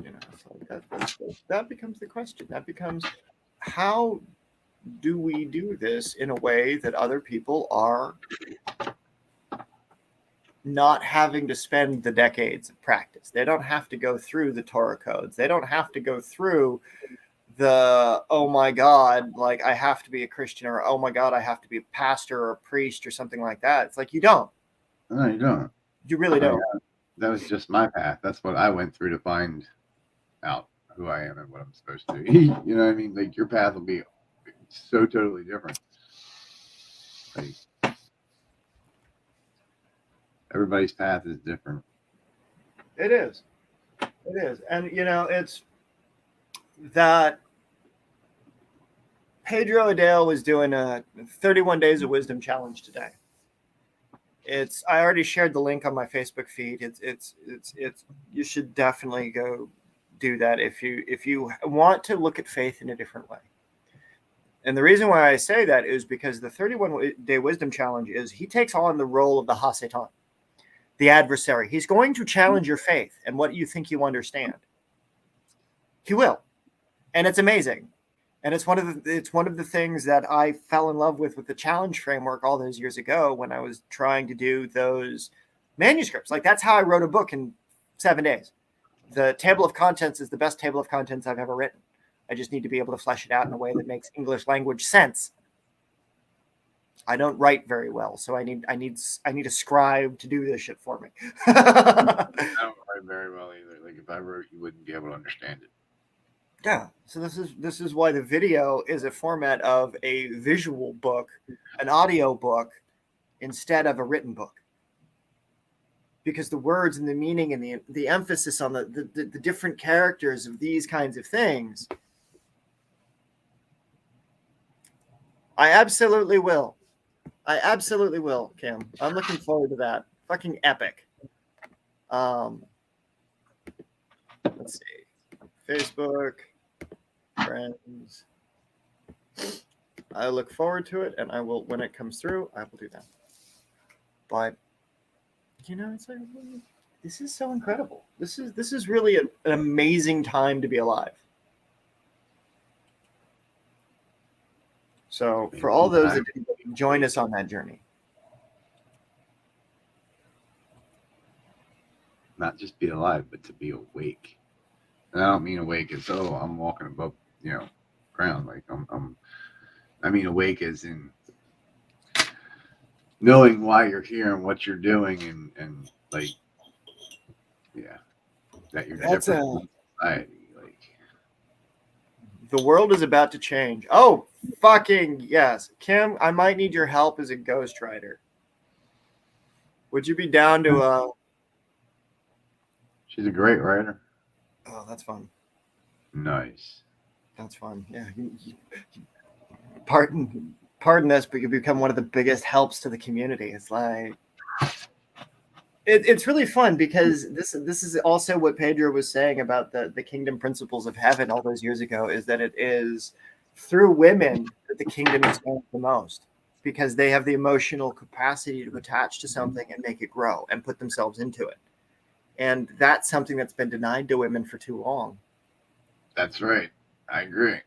You know, so that becomes the question. That becomes, how do we do this in a way that other people are not having to spend the decades of practice? They don't have to go through the Torah codes. They don't have to go through the, oh my God, like I have to be a Christian, or oh my God, I have to be a pastor or a priest or something like that. It's like, you don't. No, you don't. You really don't. That was just my path. That's what I went through to find out who I am and what I'm supposed to be. You know what I mean? Like, your path will be so totally different. Like, everybody's path is different. It is. It is. And, you know, it's that Pedro Adele was doing a 31 Days of Wisdom challenge today. I already shared the link on my Facebook feed. It's you should definitely go do that if you want to look at faith in a different way. And the reason why I say that is because the 31-day wisdom challenge is he takes on the role of the Hasatan, the adversary. He's going to challenge your faith and what you think you understand. He will. And it's amazing. And it's one of the things that I fell in love with the challenge framework all those years ago when I was trying to do those manuscripts. Like, that's how I wrote a book in 7 days. The table of contents is the best table of contents I've ever written. I just need to be able to flesh it out in a way that makes English language sense. I don't write very well, so I need a scribe to do this shit for me. I don't write very well either. Like, if I wrote, you wouldn't be able to understand it. Yeah, so this is why the video is a format of a visual book, an audio book, instead of a written book. Because the words and the meaning and the emphasis on the different characters of these kinds of things. I absolutely will. Kim. I'm looking forward to that. Fucking epic. Let's see. Facebook, friends. I look forward to it, and I will, when it comes through, I will do that. But it's like, this is so incredible. This is really an amazing time to be alive. So for all those that didn't join us on that journey. Not just be alive, but to be awake. And I don't mean awake as I'm walking above, ground. Like I mean awake as in knowing why you're here and what you're doing and like, yeah, that you're different from society. Like, the world is about to change. Oh, fucking yes. Kim, I might need your help as a ghostwriter. Would you be down to She's a great writer. Oh, that's fun. Nice. That's fun. Yeah. Pardon us, but you become one of the biggest helps to the community. It's like it's really fun because this is also what Pedro was saying about the kingdom principles of heaven all those years ago, is that it is through women that the kingdom expands the most, because they have the emotional capacity to attach to something and make it grow and put themselves into it. And that's something that's been denied to women for too long. That's right. I agree.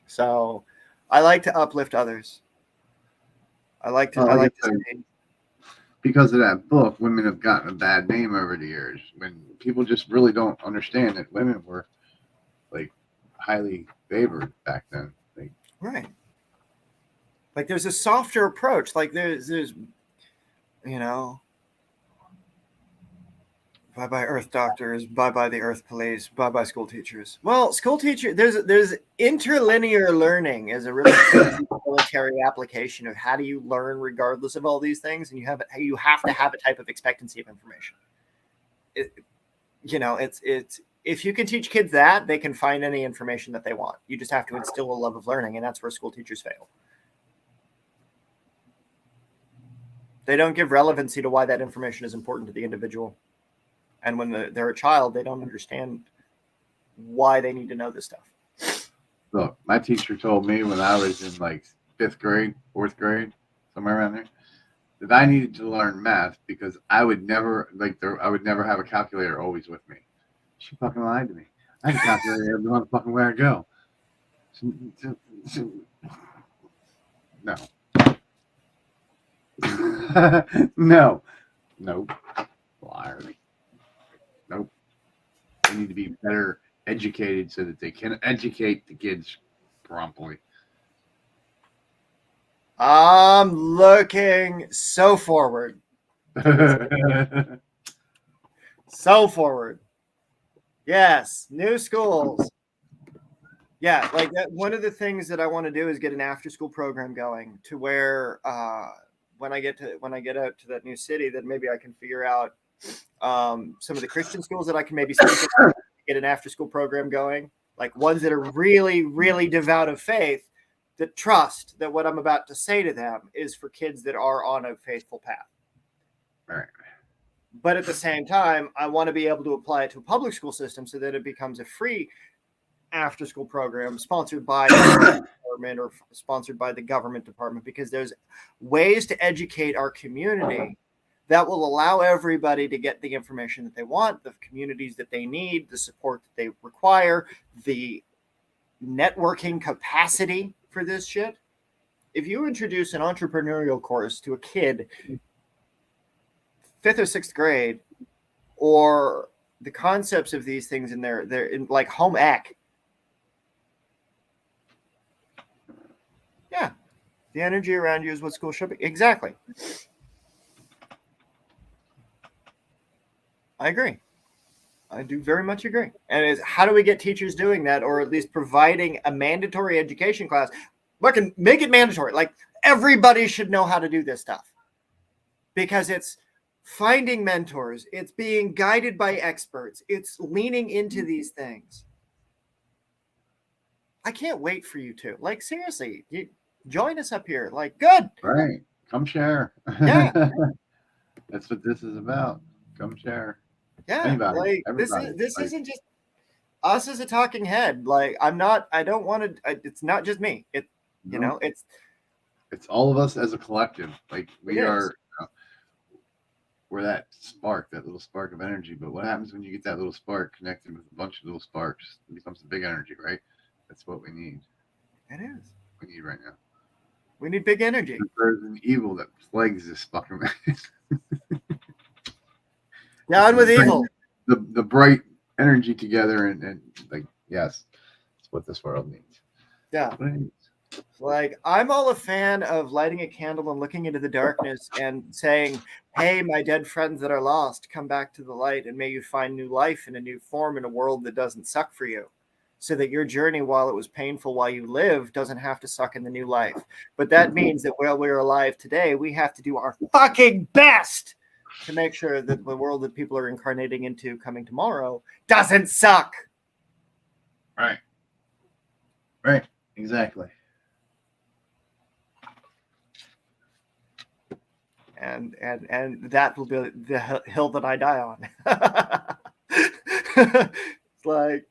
So I like to uplift others. I like to say, because of that book, women have gotten a bad name over the years. When people just really don't understand that women were like highly favored back then. Like, right. Like there's a softer approach. Like there's bye-bye Earth doctors, bye-bye the Earth police, bye-bye school teachers. Well, school teacher, there's interlinear learning is a really military application of how do you learn regardless of all these things, and you have to have a type of expectancy of information. It's if you can teach kids that, they can find any information that they want. You just have to instill a love of learning, and that's where school teachers fail. They don't give relevancy to why that information is important to the individual. And when they're a child, they don't understand why they need to know this stuff. Look, my teacher told me when I was in like 5th grade, 4th grade, somewhere around there, that I needed to learn math because I would never have a calculator always with me. She fucking lied to me. I had a calculator every motherfucking where I go. No. Nope. Liar. Nope. They need to be better educated so that they can educate the kids promptly. I'm looking so forward. So forward. Yes, new schools. Yeah, like that. One of the things that I want to do is get an after-school program going to where when I get out to that new city, that maybe I can figure out some of the Christian schools that I can maybe get an after-school program going, like ones that are really, really devout of faith, that trust that what I'm about to say to them is for kids that are on a faithful path. All right. But at the same time, I want to be able to apply it to a public school system so that it becomes a free after-school program sponsored by the government or sponsored by the government department, because there's ways to educate our community that will allow everybody to get the information that they want, the communities that they need, the support that they require, the networking capacity for this shit. If you introduce an entrepreneurial course to a kid 5th or 6th grade, or the concepts of these things in they're in like home ec. Yeah. The energy around you is what school should be. Exactly. I agree. I do very much agree. And it's how do we get teachers doing that, or at least providing a mandatory education class? Look, and make it mandatory. Like everybody should know how to do this stuff, because it's finding mentors, it's being guided by experts, it's leaning into these things. I can't wait for you to, like, seriously, you join us up here. Like, good. Right. Come share. Yeah. That's what this is about. Come share. Yeah. Anybody, Like, everybody. this isn't just us as a talking head. Like, I don't want to, it's not just me. It's all of us as a collective. Like, we are, we're that spark, that little spark of energy. But what happens when you get that little spark connected with a bunch of little sparks? It becomes a big energy, right? That's what we need. It is. We need right now. We need big energy. There's an evil that plagues this fucking Down with evil. The bright energy together and like, yes, it's what this world needs. Yeah. Like, I'm all a fan of lighting a candle and looking into the darkness and saying, hey, my dead friends that are lost, come back to the light, and may you find new life in a new form in a world that doesn't suck for you, so that your journey, while it was painful while you live, doesn't have to suck in the new life. But that means that while we're alive today, we have to do our fucking best to make sure that the world that people are incarnating into coming tomorrow doesn't suck. Right. Exactly. And that will be the hill that I die on. It's like,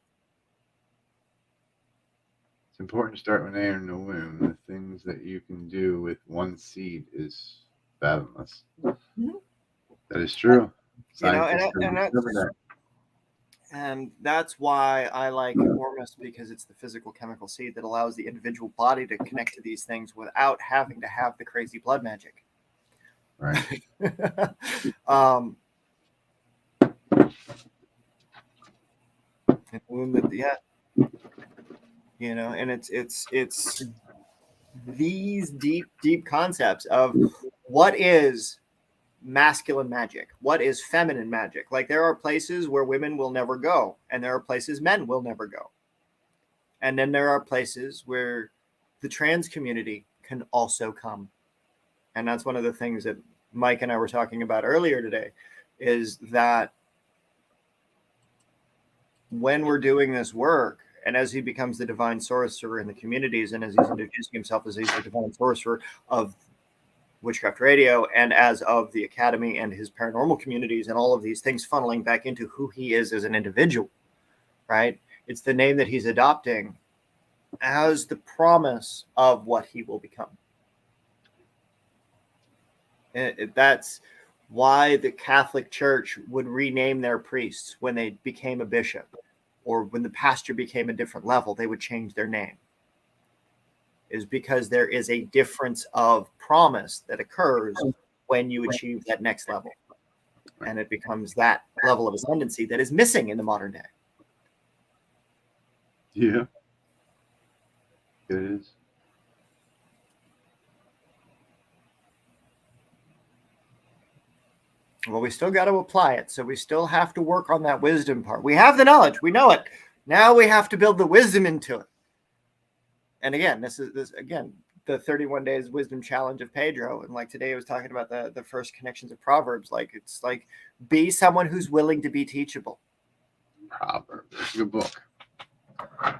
it's important to start when they are in the womb. The things that you can do with one seed is fathomless. Mm-hmm. That is true. And that's why I like Ormus, because it's the physical chemical seed that allows the individual body to connect to these things without having to have the crazy blood magic. Right. Yeah. And it's these deep concepts of what is masculine magic, what is feminine magic. Like, there are places where women will never go, and there are places men will never go. And then there are places where the trans community can also come. And that's one of the things that Mike and I were talking about earlier today, is that when we're doing this work, and as he becomes the divine sorcerer in the communities, and as he's introducing himself as he's the divine sorcerer of Witchcraft Radio, and as of the Academy and his paranormal communities, and all of these things funneling back into who he is as an individual, right? It's the name that he's adopting as the promise of what he will become. That's why the Catholic Church would rename their priests when they became a bishop, or when the pastor became a different level, they would change their name. Is because there is a difference of promise that occurs when you achieve that next level. And it becomes that level of ascendancy that is missing in the modern day. Yeah. It is. Well, we still got to apply it. So we still have to work on that wisdom part. We have the knowledge. We know it. Now we have to build the wisdom into it. And again, this is the 31 days wisdom challenge of Pedro. And like today I was talking about the first connections of Proverbs. Like, it's like, be someone who's willing to be teachable. Proverbs. It's a good book. I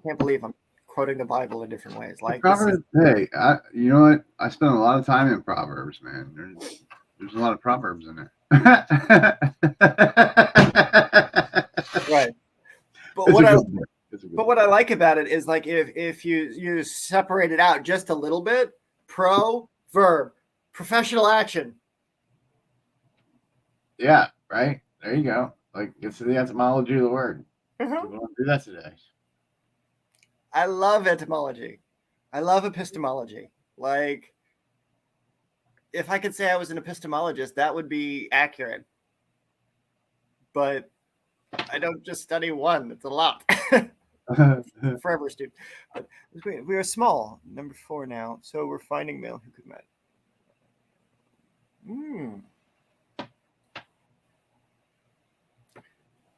can't believe I'm quoting the Bible in different ways. Like, Proverbs. Hey, you know what? I spent a lot of time in Proverbs, man. There's a lot of Proverbs in there. Right. But what I like about it is, like, if you separate it out just a little bit, pro, verb, professional action. Yeah, right. There you go. Like, it's the etymology of the word. Mm-hmm. We won't do that today. I love etymology. I love epistemology. Like, if I could say I was an epistemologist, that would be accurate. But I don't just study one. It's a lot. Forever student. But we are small. Number 4 now. So we're finding male who could match.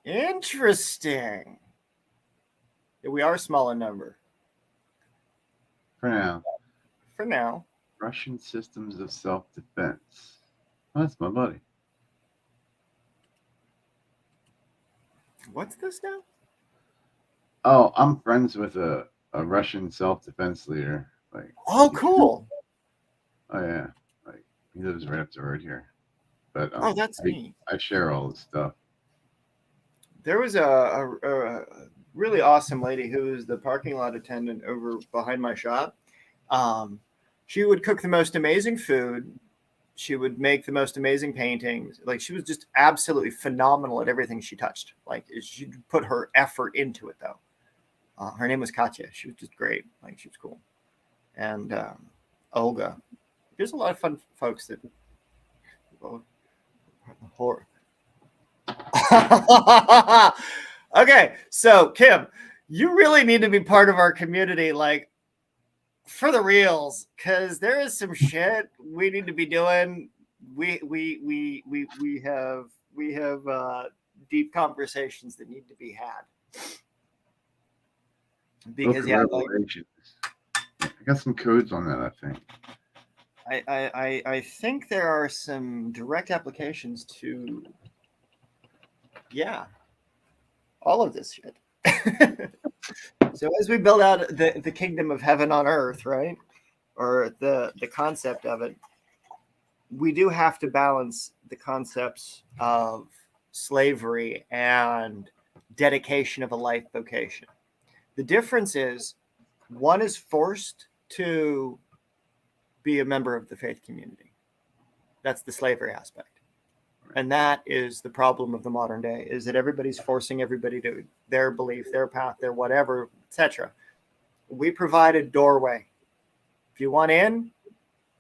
Interesting. We are small in number. For now. For now. Russian systems of self-defense. Oh, that's my buddy. What's this now? Oh, I'm friends with a Russian self-defense leader. Like, Oh, cool. Oh yeah, like he lives right up the road here. But Oh, that's neat. I share all this stuff. There was a really awesome lady who was the parking lot attendant over behind my shop. She would cook the most amazing food. She would make the most amazing paintings. Like, she was just absolutely phenomenal at everything she touched. Like, she put her effort into it, though. Her name was Katya. She was just great. Like, she was cool. And Olga. There's a lot of fun folks that. Horror. Okay, so Kim, you really need to be part of our community, like, for the reals, because there is some shit we need to be doing. We have deep conversations that need to be had. Because yeah, like, I got some codes on that, I think. I think there are some direct applications to, yeah, all of this shit. So as we build out the kingdom of heaven on earth, right, or the concept of it, we do have to balance the concepts of slavery and dedication of a life vocation. The difference is one is forced to be a member of the faith community. That's the slavery aspect. And that is the problem of the modern day, is that everybody's forcing everybody to their belief, their path, their whatever, etc. We provide a doorway. If you want in,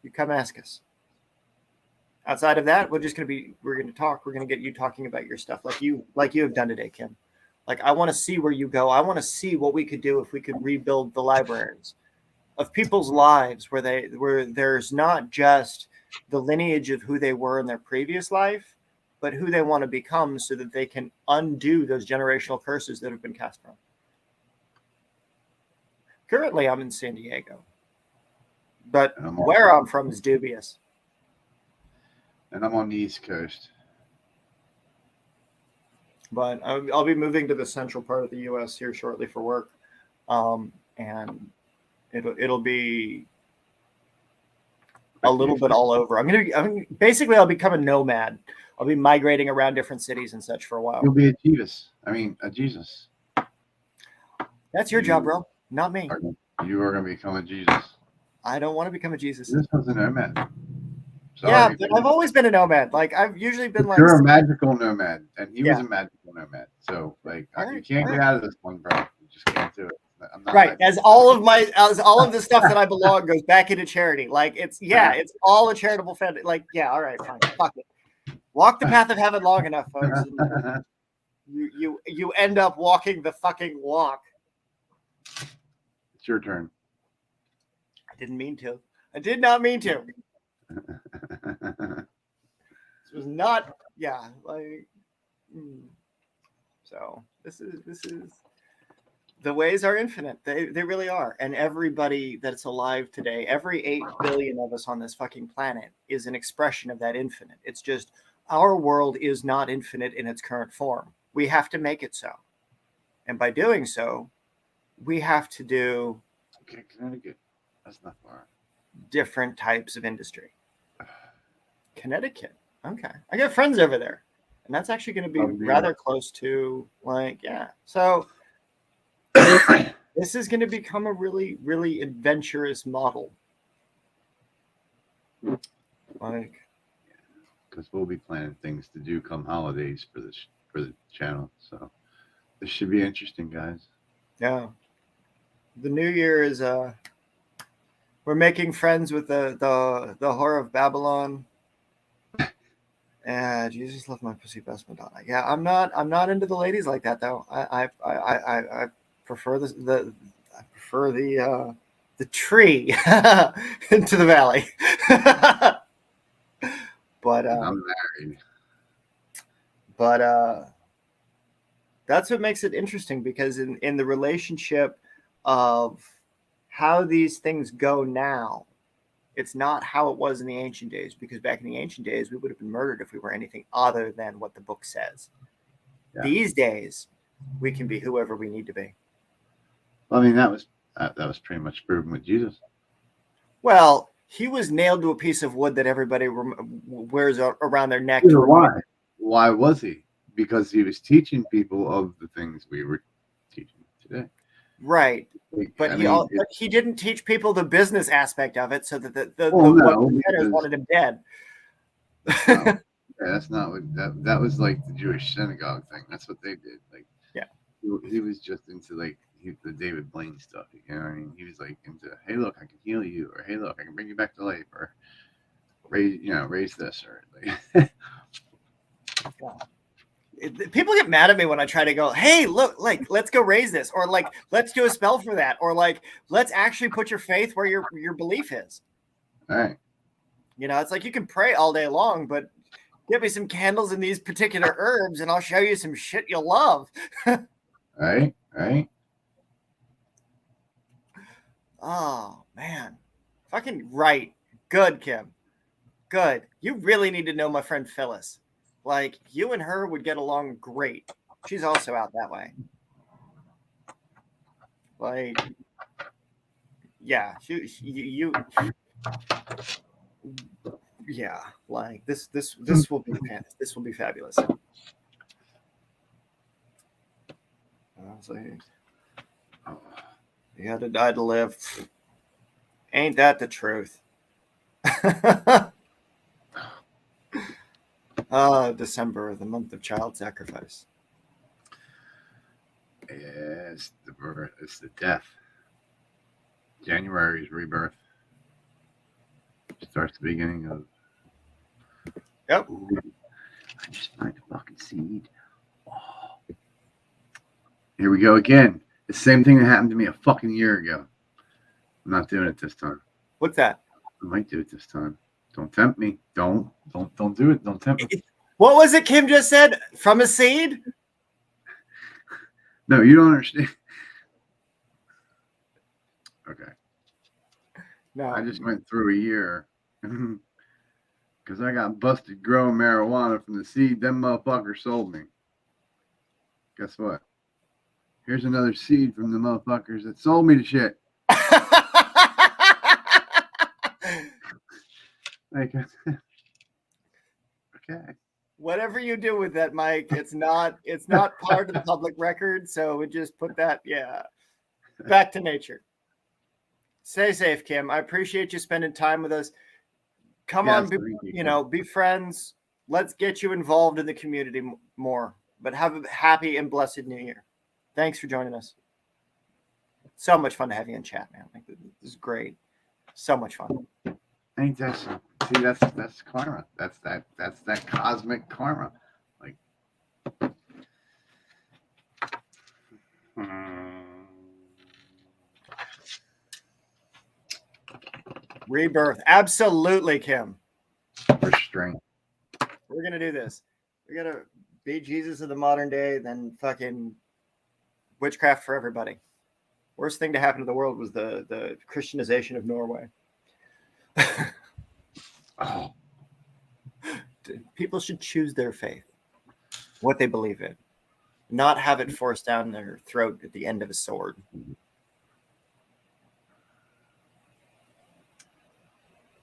you come ask us. Outside of that, we're going to talk. We're going to get you talking about your stuff like you have done today, Kim. Like, I want to see where you go. I want to see what we could do if we could rebuild the libraries of people's lives where there's not just the lineage of who they were in their previous life, but who they want to become so that they can undo those generational curses that have been cast from. Currently, I'm in San Diego, but where I'm from is dubious. And I'm on the East Coast. But I'll be moving to the central part of the U.S. here shortly for work, and it'll be a little bit all over. I'll become a nomad. I'll be migrating around different cities and such for a while. You'll be a Jesus. That's your job, bro. Not me. You are going to become a Jesus. I don't want to become a Jesus. This was a nomad. Sorry, yeah, but I've always been a nomad. Like, I've usually been like. You're a magical nomad, and he was a magical nomad. So, like, you can't get out of this one, bro. You just can't do it. I'm not right. As all of the stuff that I belong goes back into charity. Like, it's all a charitable family. Like, yeah, all right, fine. Fuck it. Walk the path of heaven long enough, folks. And you end up walking the fucking walk. It's your turn. I didn't mean to. I did not mean to. This was not, like. So this is the ways are infinite. They really are. And everybody that's alive today, every 8 billion of us on this fucking planet is an expression of that infinite. It's just our world is not infinite in its current form. We have to make it so. And by doing so, we have to do Connecticut. That's not far. Different types of industry. Connecticut. Okay. I got friends over there. And that's actually going to be rather close to, like, yeah. So this is going to become a really, really adventurous model. Like, because we'll be planning things to do come holidays for the channel. So this should be interesting, guys. Yeah. The new year is we're making friends with the whore of Babylon. And Jesus left my pussy best Madonna. Yeah, I'm not into the ladies like that though. I prefer the tree into the valley. But I'm married. But that's what makes it interesting, because in the relationship of how these things go now. It's not how it was in the ancient days, because back in the ancient days, we would have been murdered if we were anything other than what the book says. Yeah. These days, we can be whoever we need to be. Well, I mean, that was pretty much proven with Jesus. Well, he was nailed to a piece of wood that everybody wears around their neck. Why? Why was he? Because he was teaching people of the things we were teaching today. Right. But he didn't teach people the business aspect of it, so that the wanted him dead. No, yeah, that's not what that was like the Jewish synagogue thing. That's what they did. Like, yeah, he was just into like the David Blaine stuff. You know what I mean? He was like into, hey, look, I can heal you, or hey, look, I can bring you back to life, or raise this, or like. People get mad at me when I try to go, hey, look, like, let's go raise this, or like, let's do a spell for that, or like, let's actually put your faith where your belief is. All right. You know, it's like you can pray all day long, but give me some candles and these particular herbs, and I'll show you some shit you'll love. Right. Oh, man. Fucking right. Good, Kim. Good. You really need to know my friend Phyllis. Like, you and her would get along great. She's also out that way. Like, yeah, yeah, like this will be fabulous. I was like, you had to die to live. Ain't that the truth? December, the month of child sacrifice. It's the birth. It's the death. January is rebirth. Starts the beginning of. Yep. Ooh, I just find a fucking seed. Oh. Here we go again. The same thing that happened to me a fucking year ago. I'm not doing it this time. What's that? I might do it this time. Don't tempt me. Don't do it. Don't tempt me. What was it Kim just said? From a seed? No, you don't understand. Okay. No. I just went through a year because I got busted growing marijuana from the seed them motherfuckers sold me. Guess what? Here's another seed from the motherfuckers that sold me the shit. Like, okay. Whatever you do with that, Mike, it's not part of the public record, so we just put that, back to nature. Stay safe, Kim. I appreciate you spending time with us. Come on, be friends. Let's get you involved in the community more. But have a happy and blessed New Year. Thanks for joining us. So much fun to have you in chat, man. Like, this is great. So much fun. Ain't that so? See, that's karma. That's that cosmic karma. Like, rebirth. Absolutely, Kim. Restraint. We're gonna do this. We're gonna be Jesus of the modern day, then fucking witchcraft for everybody. Worst thing to happen to the world was the Christianization of Norway. Oh. People should choose their faith, what they believe in, not have it forced down their throat at the end of a sword.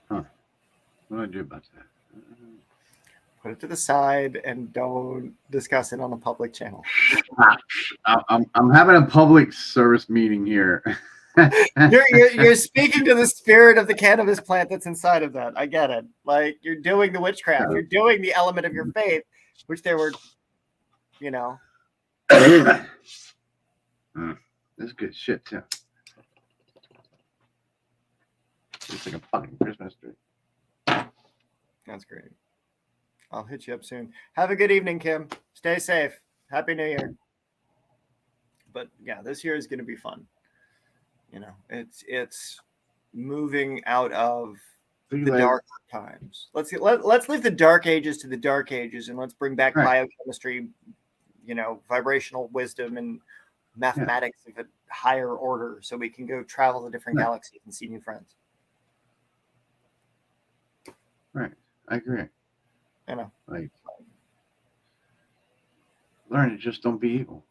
Huh. What do I do about that? Put it to the side and don't discuss it on the public channel. I'm having a public service meeting here. You're speaking to the spirit of the cannabis plant that's inside of that. I get it. Like, you're doing the witchcraft. You're doing the element of your faith, which they were, That's good shit too. It's like a fucking Christmas tree. That's great. I'll hit you up soon. Have a good evening, Kim. Stay safe. Happy New Year. But yeah, this year is going to be fun. It's moving out of the dark times. Let's leave the dark ages to the dark ages, and let's bring back biochemistry, vibrational wisdom and mathematics, if it higher order so we can go travel to different galaxies and see new friends. Right. I agree. You know. Like, learn to just don't be evil.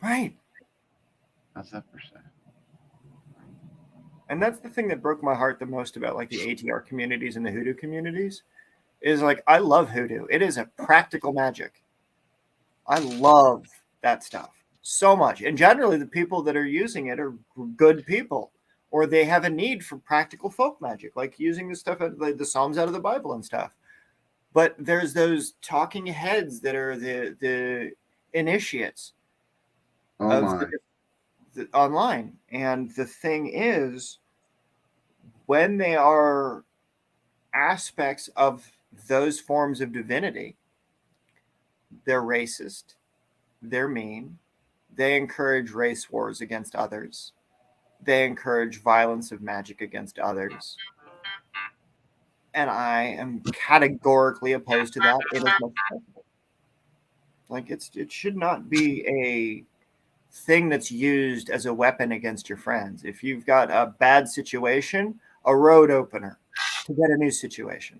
Right. How's that per se? And that's the thing that broke my heart the most about like the ATR communities and the hoodoo communities is like, I love hoodoo. It is a practical magic. I love that stuff so much. And generally the people that are using it are good people, or they have a need for practical folk magic, like using the stuff, like the Psalms out of the Bible and stuff. But there's those talking heads that are the initiates of the online. And the thing is, when they are aspects of those forms of divinity, they're racist, they're mean, they encourage race wars against others, they encourage violence of magic against others. And I am categorically opposed to that in as much as possible. Like, it should not be a thing that's used as a weapon against your friends. If you've got a bad situation, a road opener to get a new situation.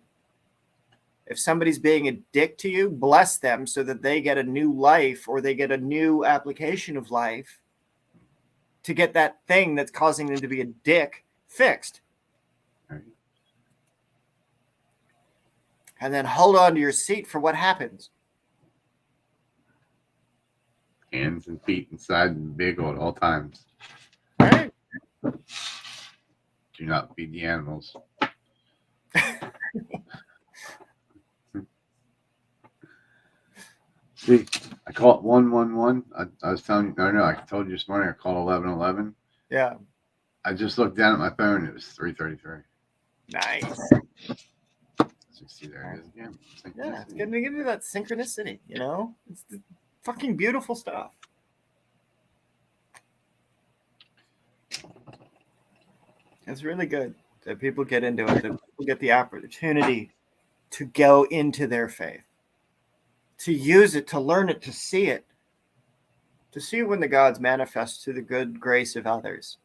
If somebody's being a dick to you, bless them so that they get a new life, or they get a new application of life to get that thing that's causing them to be a dick fixed. Right. And then hold on to your seat for what happens. Hands and feet inside the vehicle at all times. Right? Do not feed the animals. See, I called 111. I was telling you, no, I told you this morning I called 1111. Yeah. I just looked down at my phone. It was 3:33. Nice. So you see, there it is again. Yeah, it's getting to give you that synchronicity, you know? It's the fucking beautiful stuff. It's really good that people get into it, that people get the opportunity to go into their faith, to use it, to learn it, to see it when the gods manifest to the good grace of others.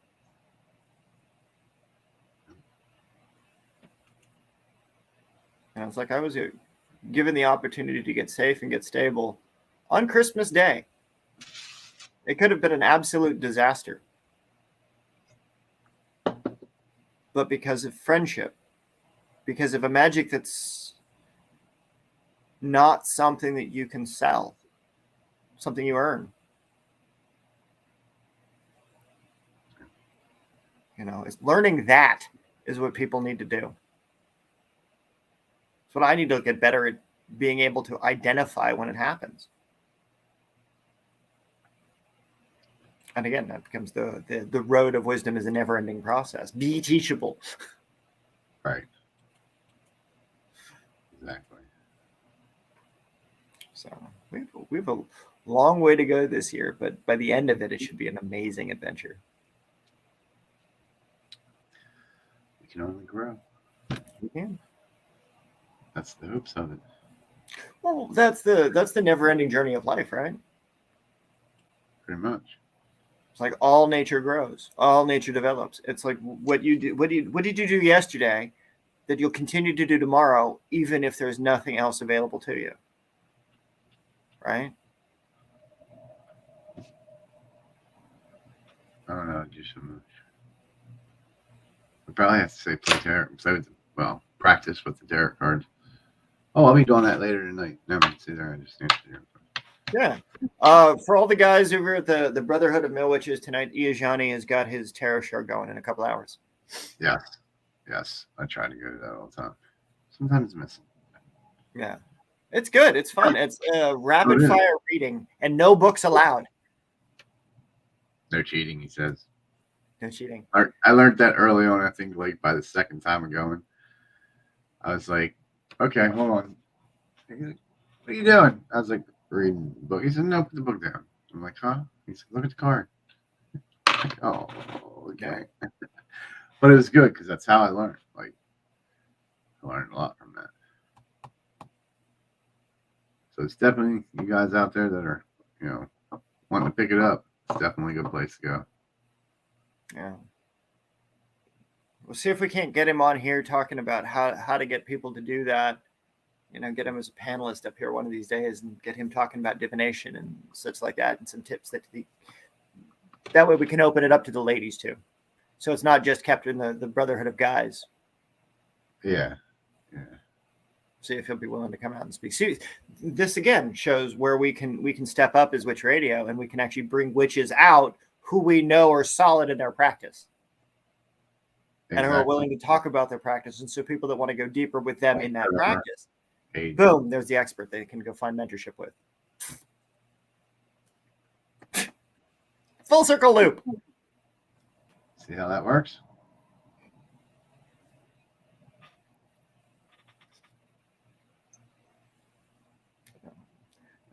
And it's like I was given the opportunity to get safe and get stable on Christmas Day. It could have been an absolute disaster. But because of friendship, because of a magic that's not something that you can sell, something you earn. You know, it's learning that is what people need to do. It's what I need to get better at, being able to identify when it happens. And again, that becomes the road of wisdom is a never-ending process. Be teachable. Right. Exactly. So we have a long way to go this year, but by the end of it, it should be an amazing adventure. We can only grow. We can. That's the hopes of it. Well, that's the never-ending journey of life, right? Pretty much. It's like all nature grows, all nature develops. It's like what you do. What did you do yesterday that you'll continue to do tomorrow, even if there's nothing else available to you, right? I don't know. Do so much. We probably have to say practice with the tarot cards. Oh, I'll be doing that later tonight. Never see there. I just answered your question. Yeah. For all the guys over at the Brotherhood of Mill Witches tonight, Iyajani has got his tarot show going in a couple hours. Yes. I try to go to that all the time. Sometimes missing. Yeah. It's good. It's fun. It's rapid fire reading and no books allowed. No cheating, he says. No cheating. I learned that early on. I think like by the second time of going, I was like, okay, hold on. What are you doing? I was like, reading the book. He said, no, put the book down. I'm like, huh? He said, look at the card. Like, oh, okay. But it was good because that's how I learned. Like, I learned a lot from that. So it's definitely you guys out there that are, wanting to pick it up. It's definitely a good place to go. Yeah. We'll see if we can't get him on here talking about how to get people to do that. Get him as a panelist up here one of these days and get him talking about divination and such like that, and some tips that way we can open it up to the ladies too. So it's not just kept in the brotherhood of guys. Yeah. See if he'll be willing to come out and speak. See, this again shows where we can step up as Witch Radio, and we can actually bring witches out who we know are solid in their practice. And who are willing to talk about their practice. And so people that want to go deeper with them in that practice, boom, there's the expert they can go find mentorship with. Full circle loop. See how that works?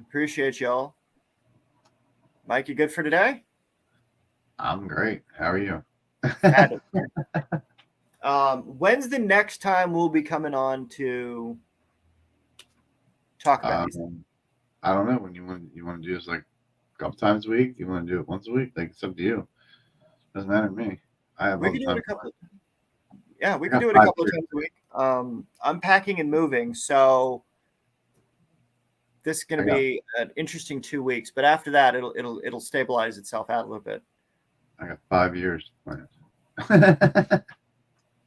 Appreciate y'all. Mike, you good for today? I'm great. How are you? When's the next time we'll be coming on to talk about these things? I don't know. When you want to do this like a couple times a week? You want to do it once a week? Like, it's up to you. Doesn't matter to me. We can do it a couple. Yeah, we can do it a couple of times a week. I'm packing and moving, so this is going to be an interesting 2 weeks. But after that, it'll stabilize itself out a little bit. I got 5 years planned.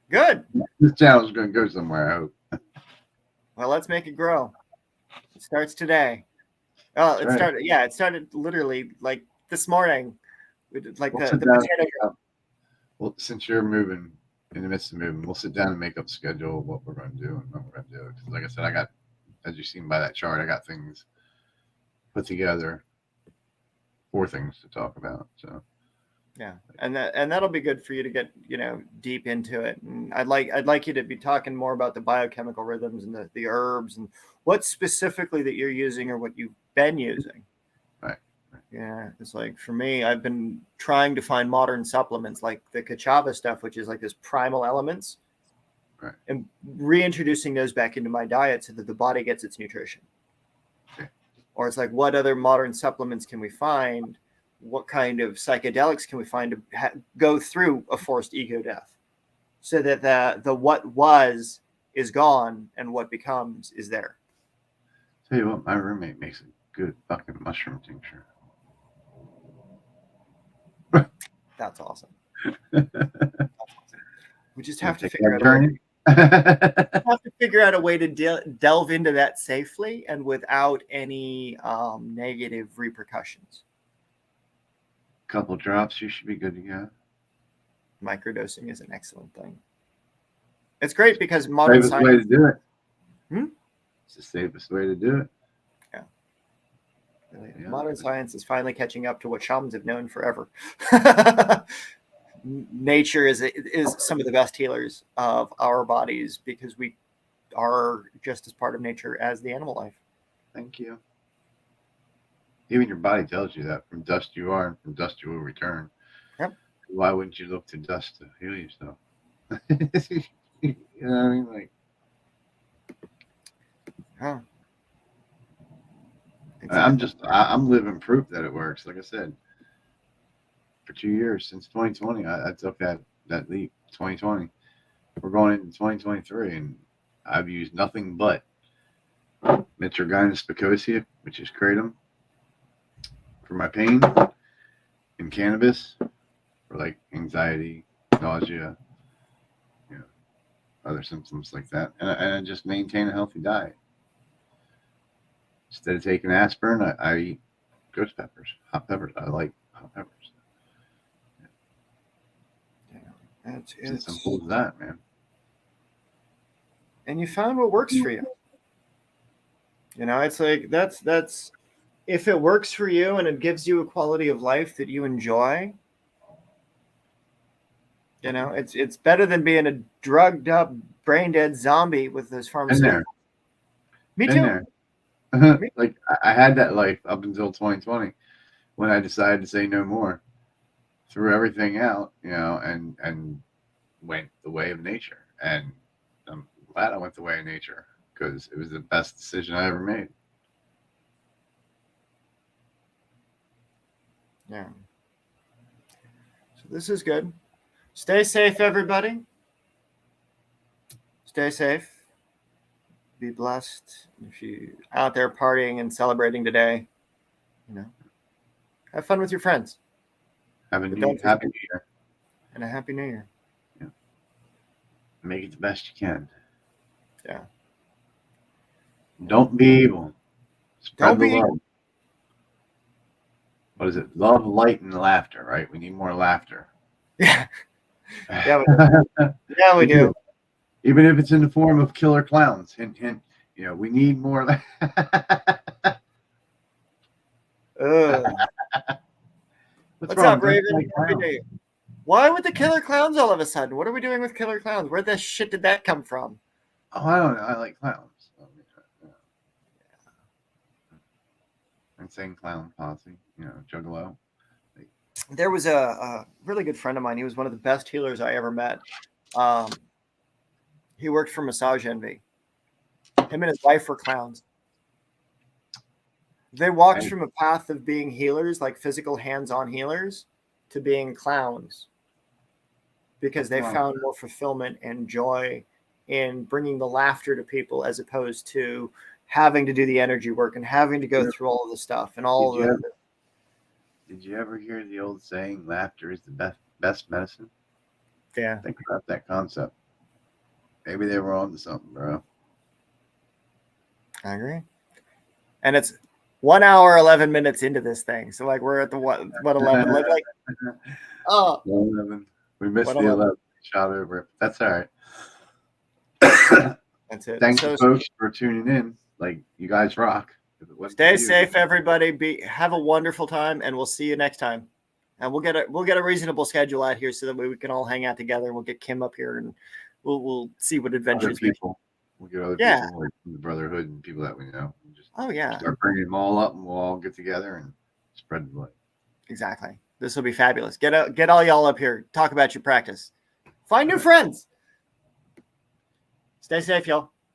Good. This channel's going to go somewhere, I hope. Well, let's make it grow. It starts today. Oh, it started. Yeah, it started literally like this morning. Like the potato drop. Well, since you're moving, in the midst of moving, we'll sit down and make up a schedule of what we're going to do and when we're going to do it. Because like I said, I got, as you've seen by that chart, I got things put together, 4 things to talk about. So yeah, and that'll be good for you to get deep into it. And I'd like you to be talking more about the biochemical rhythms and the herbs and what specifically that you're using or what you've been using. Right. Yeah, it's like for me, I've been trying to find modern supplements like the Cachava stuff, which is like this primal elements, right, and reintroducing those back into my diet so that the body gets its nutrition. Okay. Or it's like, what other modern supplements can we find? What kind of psychedelics can we find to go through a forced ego death so that the what was is gone and what becomes is there? Tell you what, my roommate makes a good fucking mushroom tincture. That's awesome. We just have to figure out a way to delve into that safely and without any negative repercussions. Couple drops, you should be good to go. Microdosing is an excellent thing. It's great because modern safest way to do it. Hmm? It's the safest way to do it. Yeah. Modern science is finally catching up to what shamans have known forever. Nature is some of the best healers of our bodies because we are just as part of nature as the animal life. Thank you. Even your body tells you that from dust you are and from dust you will return. Yep. Why wouldn't you look to dust to heal yourself? You know what I mean? Like, huh. Exactly. I'm living proof that it works. Like I said, for 2 years since 2020, I took that leap. 2020, we're going into 2023, and I've used nothing but Mitragyna spicosia, which is kratom, for my pain, and cannabis for like anxiety, nausea, other symptoms like that, and I just maintain a healthy diet. Instead of taking aspirin, I eat ghost peppers, hot peppers. I like hot peppers. Yeah, it's as simple as that, man. And you found what works for you. It's like that's if it works for you and it gives you a quality of life that you enjoy. It's better than being a drugged up, brain dead zombie with those pharmaceuticals. Me too. Like I had that life up until 2020 when I decided to say no more, threw everything out, and went the way of nature. And I'm glad I went the way of nature because it was the best decision I ever made. Yeah. So this is good. Stay safe, everybody. Stay safe. Be blessed. If you're out there partying and celebrating today, have fun with your friends. Happy New Year. And a Happy New Year. Yeah. Make it the best you can. Yeah. Don't be evil. Spread the love. What is it? Love, light, and laughter, right? We need more laughter. Yeah. Yeah, we do. Yeah, we do. Even if it's in the form of killer clowns. Hint, hint. We need more. What's up, Raven? Why with the killer clowns all of a sudden? What are we doing with killer clowns? Where the shit did that come from? Oh, I don't know. I like clowns. Insane clown posse, juggalo. There was a really good friend of mine. He was one of the best healers I ever met. He worked for Massage Envy. Him and his wife were clowns. They walked from a path of being healers, like physical hands-on healers, to being clowns because they found more fulfillment and joy in bringing the laughter to people as opposed to having to do the energy work and having to go through all of the stuff and all of the. Did you ever hear the old saying, laughter is the best medicine? Yeah. Think about that concept. Maybe they were on to something, bro. I agree. And it's 1 hour, 11 minutes into this thing. So like we're at the what 11? Like, 11. We missed the 11 shot over it. That's all right. That's it. Thanks, folks, for tuning in. Like, you guys rock. Stay safe, everybody. Have a wonderful time, and we'll see you next time. And we'll get a reasonable schedule out here so that we can all hang out together. We'll get Kim up here, and we'll see what adventures people. We'll get other people like the Brotherhood and people that we know. Start bringing them all up, and we'll all get together and spread the light. Exactly. This will be fabulous. Get all y'all up here. Talk about your practice. Find new friends. Stay safe, y'all.